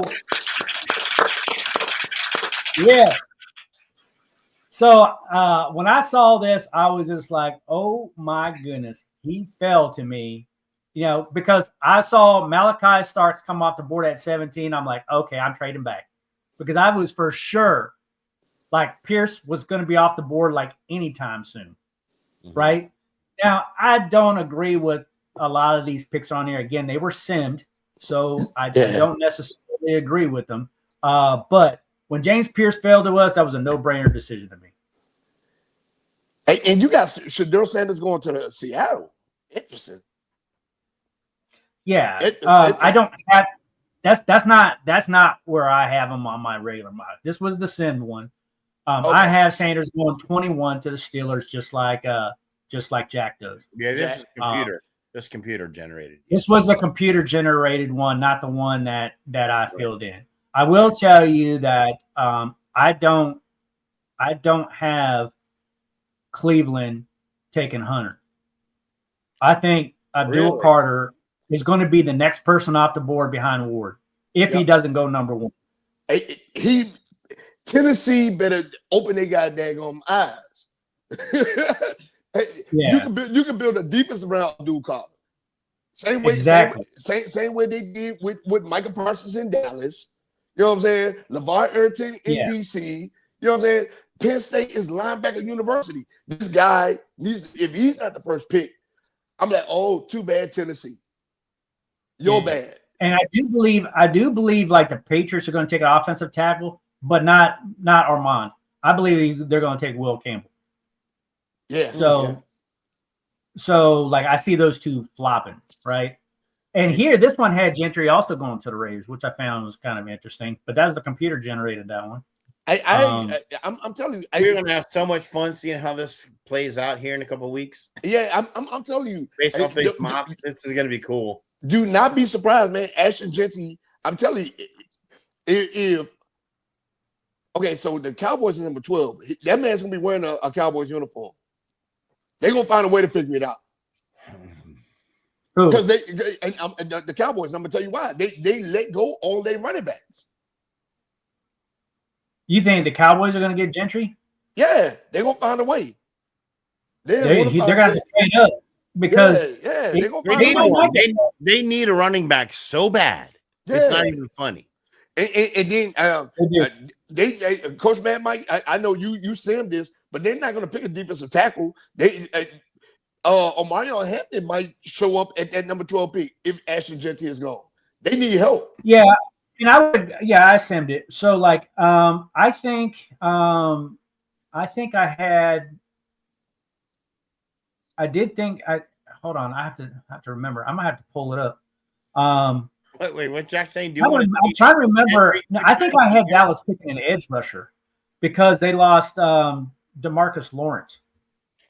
Speaker 1: yes. So when I saw this, I was just like, "Oh my goodness, he fell to me." You know, because I saw Malachi Starks come off the board at 17. I'm like, okay, I'm trading back, because I was for sure like Pierce was going to be off the board like anytime soon. Right now, I don't agree with a lot of these picks on here. Again, they were simmed, so I don't necessarily agree with them. But when James Pierce fell to us, that was a no-brainer decision to me.
Speaker 3: And you got Shedeur Sanders going to the Seattle. Interesting.
Speaker 1: Yeah, I don't have. That's not where I have him on my regular model. This was the simmed one. I have Sanders going 21 to the Steelers, just like Jack does.
Speaker 4: Yeah, this is computer. This computer generated.
Speaker 1: This was the computer generated one, not the one that I filled in. I will tell you that I don't have Cleveland taking Hunter. I think Abdul Carter is going to be the next person off the board behind Ward if he doesn't go number 1.
Speaker 3: Tennessee better open their goddamn eyes. You can build a defense around Abdul Carter. Same way they did with Michael Parsons in Dallas. You know what I'm saying? LeVar Arrington in DC. You know what I'm saying? Penn State is linebacker university. This guy needs, if he's not the first pick, I'm like, oh, too bad, Tennessee. You're bad.
Speaker 1: And I do believe like the Patriots are going to take an offensive tackle, but not Armand. I believe they're going to take Will Campbell.
Speaker 3: Yeah.
Speaker 1: So like I see those two flopping, right? And here, this one had Gentry also going to the Raiders, which I found was kind of interesting. But that was the computer generated that one.
Speaker 3: I'm telling you,
Speaker 4: we're gonna have so much fun seeing how this plays out here in a couple of weeks.
Speaker 3: Yeah, I'm telling you,
Speaker 4: based off these mocks, this is gonna be cool.
Speaker 3: Do not be surprised, man. Ashton Gentry, I'm telling you, if okay, so the Cowboys is number 12. That man's gonna be wearing a Cowboys uniform. They're gonna find a way to figure it out.
Speaker 1: Who?
Speaker 3: Because the Cowboys, I'm gonna tell you why. They let go all their running backs.
Speaker 1: You think the Cowboys are going to get Gentry?
Speaker 3: Yeah, they're gonna find a way.
Speaker 1: They're going to have to trade up because
Speaker 3: they're gonna
Speaker 4: They
Speaker 3: find
Speaker 4: need,
Speaker 3: a way.
Speaker 4: one. They need a running back so bad. It's not even funny.
Speaker 3: And then they Coach Matt Mike, I know you seen this, but they're not gonna pick a defensive tackle. Omarion Hampton might show up at that number 12 pick if Ashton Gentry is gone. They need help.
Speaker 1: Yeah, and I simmed it. So like I think hold on, I have to remember. I'm gonna have to pull it up.
Speaker 4: Wait, what Jack's saying?
Speaker 1: I'm trying to remember. No, I think I had Dallas picking an edge rusher because they lost DeMarcus Lawrence.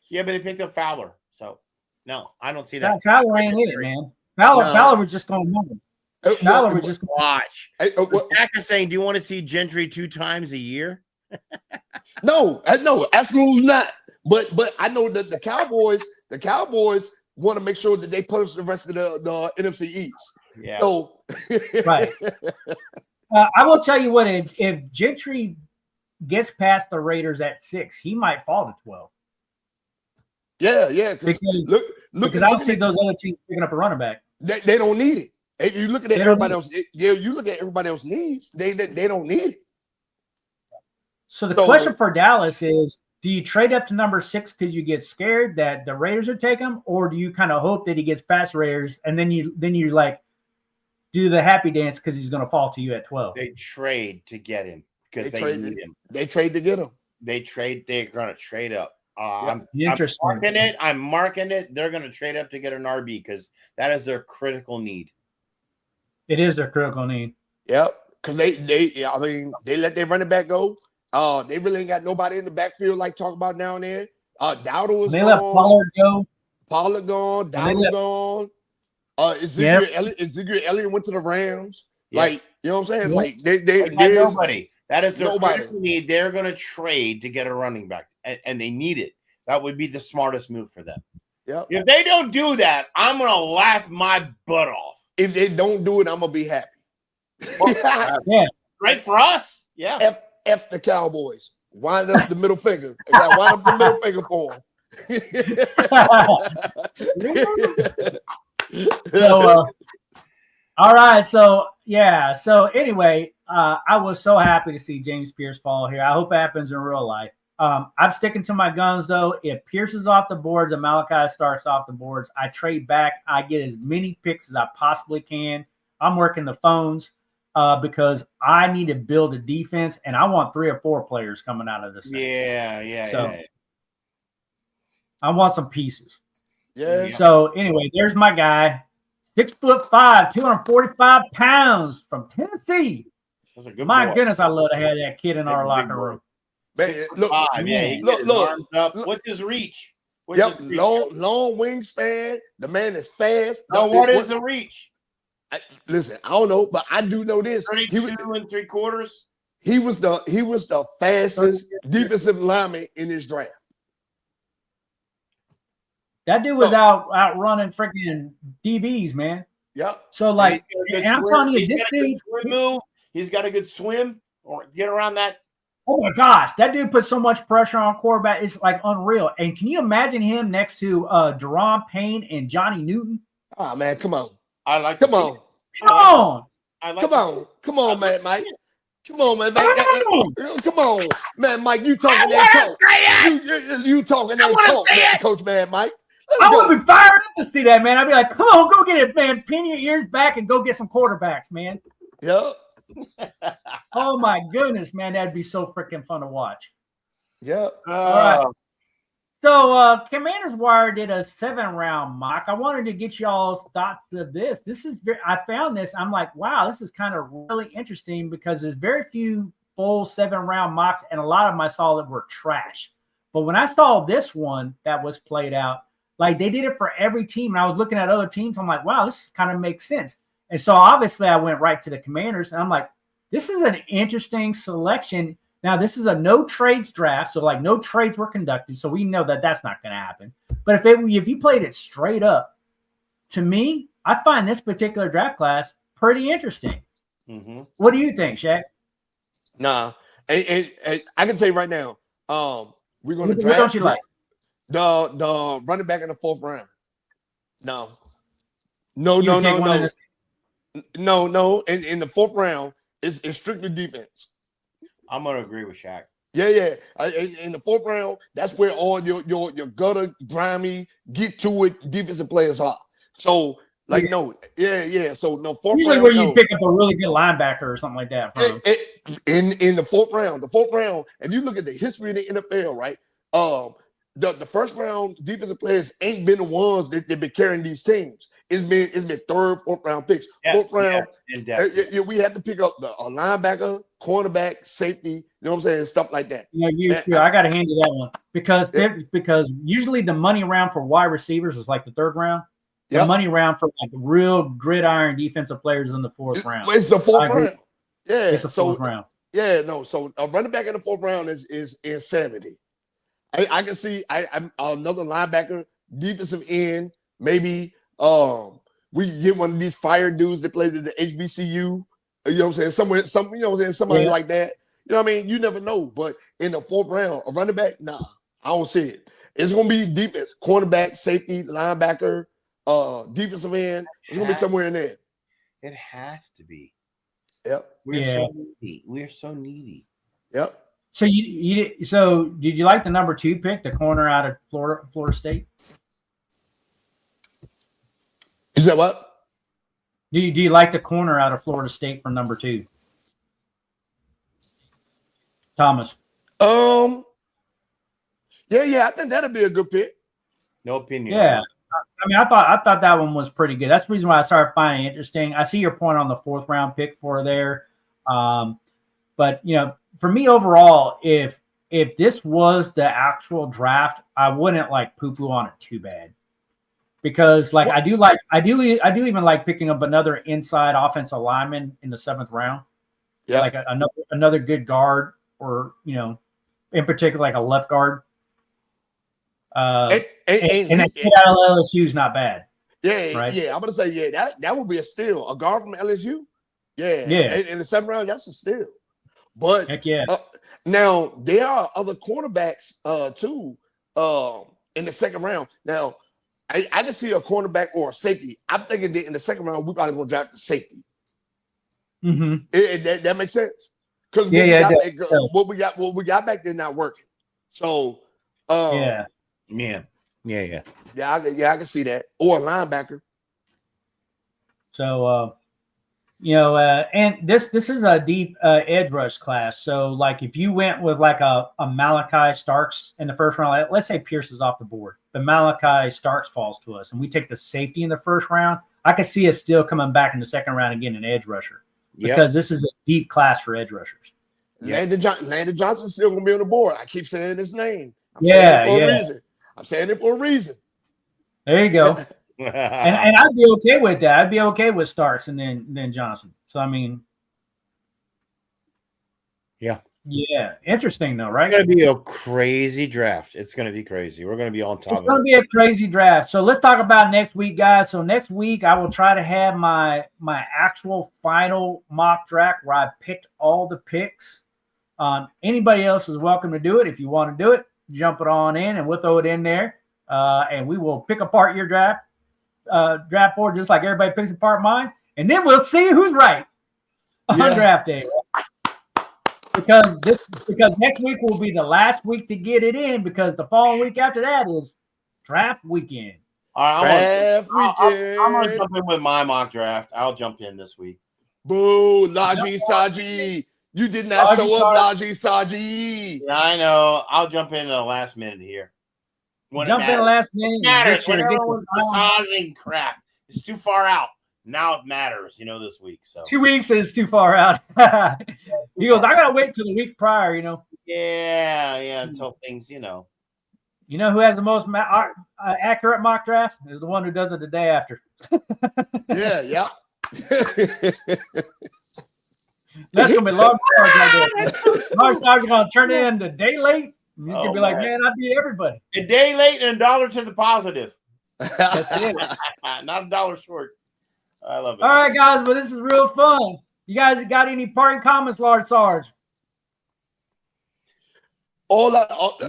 Speaker 4: Yeah, but they picked up Fowler. So no, I don't see that.
Speaker 1: Fowler ain't in it, man. Fowler was just going to move. Fowler was just going to
Speaker 4: watch. Jack is saying, do you want to see Gentry 2 times a year?
Speaker 3: No, absolutely not. But I know that the Cowboys want to make sure that they punish the rest of the NFC East.
Speaker 4: Yeah.
Speaker 3: So
Speaker 1: right. I will tell you what, if Gentry gets past the Raiders at 6, he might fall to 12.
Speaker 3: Yeah.
Speaker 1: Because I don't see those other teams picking up a running back.
Speaker 3: They don't need it. If you look at everybody else, you look at everybody else needs. They don't need it.
Speaker 1: So the question for Dallas is: do you trade up to number 6 because you get scared that the Raiders will take him, or do you kind of hope that he gets past Raiders and then you like do the happy dance because he's going to fall to you at 12?
Speaker 4: They trade to get him because they need him.
Speaker 3: They trade to get him.
Speaker 4: They're going to trade up.
Speaker 1: Interesting.
Speaker 4: I'm marking it. They're going to trade up to get an RB because that is their critical need.
Speaker 1: It is their critical need.
Speaker 3: Yep. Because they let their running back go. They really ain't got nobody in the backfield like talk about down there. Dowdle was
Speaker 1: they
Speaker 3: gone.
Speaker 1: Let Pollard go.
Speaker 3: Pollard gone. Dowdle gone. Ezekiel Elliott went to the Rams. Yep. Like, you know what I'm saying? Yep. Like they
Speaker 4: nobody. That is their critical need. They're going to trade to get a running back, and they need it. That would be the smartest move for them.
Speaker 3: Yep.
Speaker 4: If they don't do that, I'm going to laugh my butt off.
Speaker 3: If they don't do it, I'm going to be happy.
Speaker 1: Yeah.
Speaker 4: Right for us. Yeah.
Speaker 3: F the Cowboys. Wind up the middle finger. I got wind up the middle finger for them.
Speaker 1: So, all right. So, yeah. So, anyway, I was so happy to see James Pierce fall here. I hope it happens in real life. I'm sticking to my guns, though. If Pierce is off the boards and Malachi starts off the boards, I trade back. I get as many picks as I possibly can. I'm working the phones because I need to build a defense, and I want 3 or 4 players coming out of this.
Speaker 4: Yeah.
Speaker 1: I want some pieces.
Speaker 3: Yeah.
Speaker 1: So anyway, there's my guy, 6'5", 245 pounds from Tennessee.
Speaker 4: That's a good
Speaker 1: my
Speaker 4: boy.
Speaker 1: Goodness, I love to have that kid in our locker room.
Speaker 3: Man, look,
Speaker 4: up. What's his reach?
Speaker 3: Long wingspan. The man is fast.
Speaker 4: No, what is the reach?
Speaker 3: Listen, I don't know, but I do know this.
Speaker 4: 32 3/4.
Speaker 3: He was the fastest defensive lineman in this draft.
Speaker 1: That dude was outrunning freaking DBs, man.
Speaker 3: Yep.
Speaker 1: So like, and I'm telling you, this dude,
Speaker 4: he's got a good swim or get around that.
Speaker 1: Oh my gosh, that dude puts so much pressure on quarterback. It's like unreal. And can you imagine him next to Deron Payne and Johnny Newton?
Speaker 3: Oh man, come on.
Speaker 4: Come
Speaker 3: on, man, Mike. Come on, man. Come on, man, Mike. You talking that talk? You talking that talk, Coach Man, Mike?
Speaker 1: I would be fired up to see that, man. I'd be like, come on, go get it, man. Pin your ears back and go get some quarterbacks, man.
Speaker 3: Yep.
Speaker 1: Oh my goodness, man, that'd be so freaking fun to watch.
Speaker 3: Yep.
Speaker 1: All right. So Commanders Wire did a 7-round mock. I wanted to get y'all's thoughts of this. I found this. I'm like, wow, this is kind of really interesting because there's very few full 7-round mocks, and a lot of them I saw that were trash. But when I saw this one that was played out, like they did it for every team, and I was looking at other teams, I'm like, wow, this kind of makes sense. And so obviously I went right to the Commanders, and I'm like, this is an interesting selection. Now, this is a no trades draft, so like no trades were conducted, so we know that that's not going to happen. But if you played it straight up, to me, I find this particular draft class pretty interesting.
Speaker 4: Mm-hmm.
Speaker 1: What do you think, Shaq?
Speaker 3: Nah, and I can tell you right now, we're going to
Speaker 1: What
Speaker 3: draft.
Speaker 1: don't you like?
Speaker 3: The running back in the 4th round. No. No.
Speaker 1: You would take one in this-
Speaker 3: No. In the 4th round, it's strictly defense.
Speaker 4: I'm gonna agree with Shaq.
Speaker 3: Yeah. In the 4th round, that's where all your gutter, grimy, get to it defensive players are. So, like, no. So, no, 4th
Speaker 1: Usually
Speaker 3: round.
Speaker 1: where you
Speaker 3: no.
Speaker 1: pick up a really good linebacker or something like that. From.
Speaker 3: In the 4th round, if you look at the history of the NFL, right? The first round defensive players ain't been the ones that they've been carrying these teams. It's been 3rd, 4th round picks. 4th round, we had to pick up a linebacker, cornerback, safety. You know what I'm saying? Stuff like that.
Speaker 1: I got to hand you that one because usually the money round for wide receivers is like the 3rd round. The money round for like real gridiron defensive players in the 4th round.
Speaker 3: It's the 4th round. Yeah,
Speaker 1: it's the 4th round.
Speaker 3: Yeah, no. So a running back in the 4th round is insanity. I can see I'm another linebacker, defensive end, maybe. We get one of these fire dudes that plays at the HBCU. You know what I'm saying? Somebody like that. You know what I mean? You never know. But in the 4th round, a running back, nah, I don't see it. It's gonna be defense, cornerback, safety, linebacker, defensive end. It's gonna be somewhere in there.
Speaker 4: It has to be.
Speaker 3: Yep.
Speaker 4: We're so needy.
Speaker 3: Yep.
Speaker 1: So did you like the number 2 pick, the corner out of Florida State?
Speaker 3: You said what?
Speaker 1: Do you like the corner out of Florida State for number 2? Thomas.
Speaker 3: Yeah, I think that'd be a good pick.
Speaker 4: No opinion.
Speaker 1: Yeah. I mean, I thought that one was pretty good. That's the reason why I started finding it interesting. I see your point on the 4th round pick for there. But for me overall, if this was the actual draft, I wouldn't like poo-poo on it too bad. Because I do even like picking up another inside offensive lineman in the 7th round.
Speaker 3: Yeah.
Speaker 1: Like another good guard, or in particular like a left guard. And that kid out of LSU is not bad.
Speaker 3: Yeah,
Speaker 1: right?
Speaker 3: Yeah. I'm gonna say that would be a steal. A guard from LSU. Yeah. In the 7th round, that's a steal. But
Speaker 1: heck yeah.
Speaker 3: Now there are other cornerbacks too in the 2nd round. Now I can see a cornerback or a safety. I'm thinking that in the 2nd round, we're probably gonna draft the safety.
Speaker 1: Mm-hmm.
Speaker 3: That makes sense. Because what we got back there not working. So
Speaker 4: Yeah,
Speaker 3: I can see that. Or a linebacker.
Speaker 1: So and this is a deep edge rush class. So like if you went with like a Malachi Starks in the 1st round, let's say Pierce is off the board, but Malachi Starks falls to us and we take the safety in the 1st round, I could see us still coming back in the 2nd round and getting an edge rusher. Because this is a deep class for edge rushers.
Speaker 3: Landon Johnson's still gonna be on the board. I keep saying his name. I'm saying it for a reason.
Speaker 1: There you go. and I'd be okay with that. I'd be okay with Starks and then Johnson. So I mean, yeah, interesting though, right?
Speaker 4: It's gonna be a crazy draft. It's gonna be crazy. We're gonna be on top.
Speaker 1: It's gonna be a crazy draft. So let's talk about next week, guys. So next week I will try to have my actual final mock draft where I picked all the picks. Anybody else is welcome to do it. If you want to do it, jump it on in and we'll throw it in there. And we will pick apart your draft board just like everybody picks apart mine. And then we'll see who's right on draft day. Because next week will be the last week to get it in, because the following week after that is draft weekend.
Speaker 4: All right, I'm gonna jump in with my mock draft. I'll jump in this week.
Speaker 3: Boo, Laji Saji. You did not show up, Laji Saji.
Speaker 4: Yeah, I know. I'll jump in the last minute here.
Speaker 1: Jump in the last minute.
Speaker 4: Matters. When everyone's massaging crap, it's too far out. Now it matters, this week. So
Speaker 1: 2 weeks is too far out. He goes, I gotta wait till the week prior,
Speaker 4: Yeah, until things,
Speaker 1: You know who has the most accurate mock draft? Is the one who does it the day after.
Speaker 3: Yeah.
Speaker 1: That's gonna be Large Sarge right there. Large Sarge is gonna turn it into day late. He's gonna
Speaker 4: Oh,
Speaker 1: be like,
Speaker 4: man.
Speaker 1: man, I beat everybody.
Speaker 4: A day late and $1 to the positive.
Speaker 1: That's it.
Speaker 4: Not $1 short. I love it.
Speaker 1: All right, guys, but this is real fun. You guys got any parting comments, Large Sarge?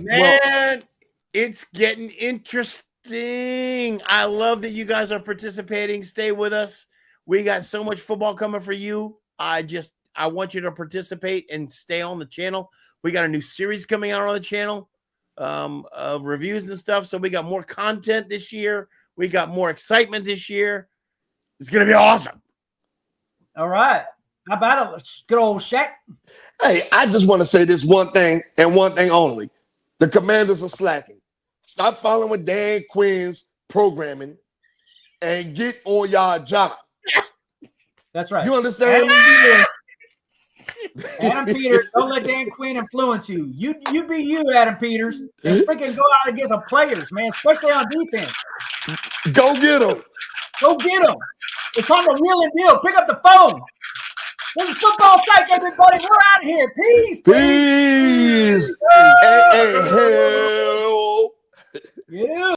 Speaker 4: Man, it's getting interesting. I love that you guys are participating. Stay with us. We got so much football coming for you. I want you to participate and stay on the channel. We got a new series coming out on the channel of reviews and stuff. So we got more content this year. We got more excitement this year. It's going to be awesome.
Speaker 1: All right. How about a good old Shaq?
Speaker 3: Hey, I just want to say this one thing and one thing only. The Commanders are slacking. Stop following Dan Quinn's programming and get on your job.
Speaker 1: That's right.
Speaker 3: You understand?
Speaker 1: Adam Peters, don't let Dan Quinn influence you. You be you, Adam Peters, and freaking go out against some players, man, especially on defense.
Speaker 3: Go get them.
Speaker 1: Go get them. It's on the real and deal. Pick up the phone. This is Football Psych, everybody. We're out here. Peace.
Speaker 3: Peace. Hey, hell.
Speaker 1: Yeah.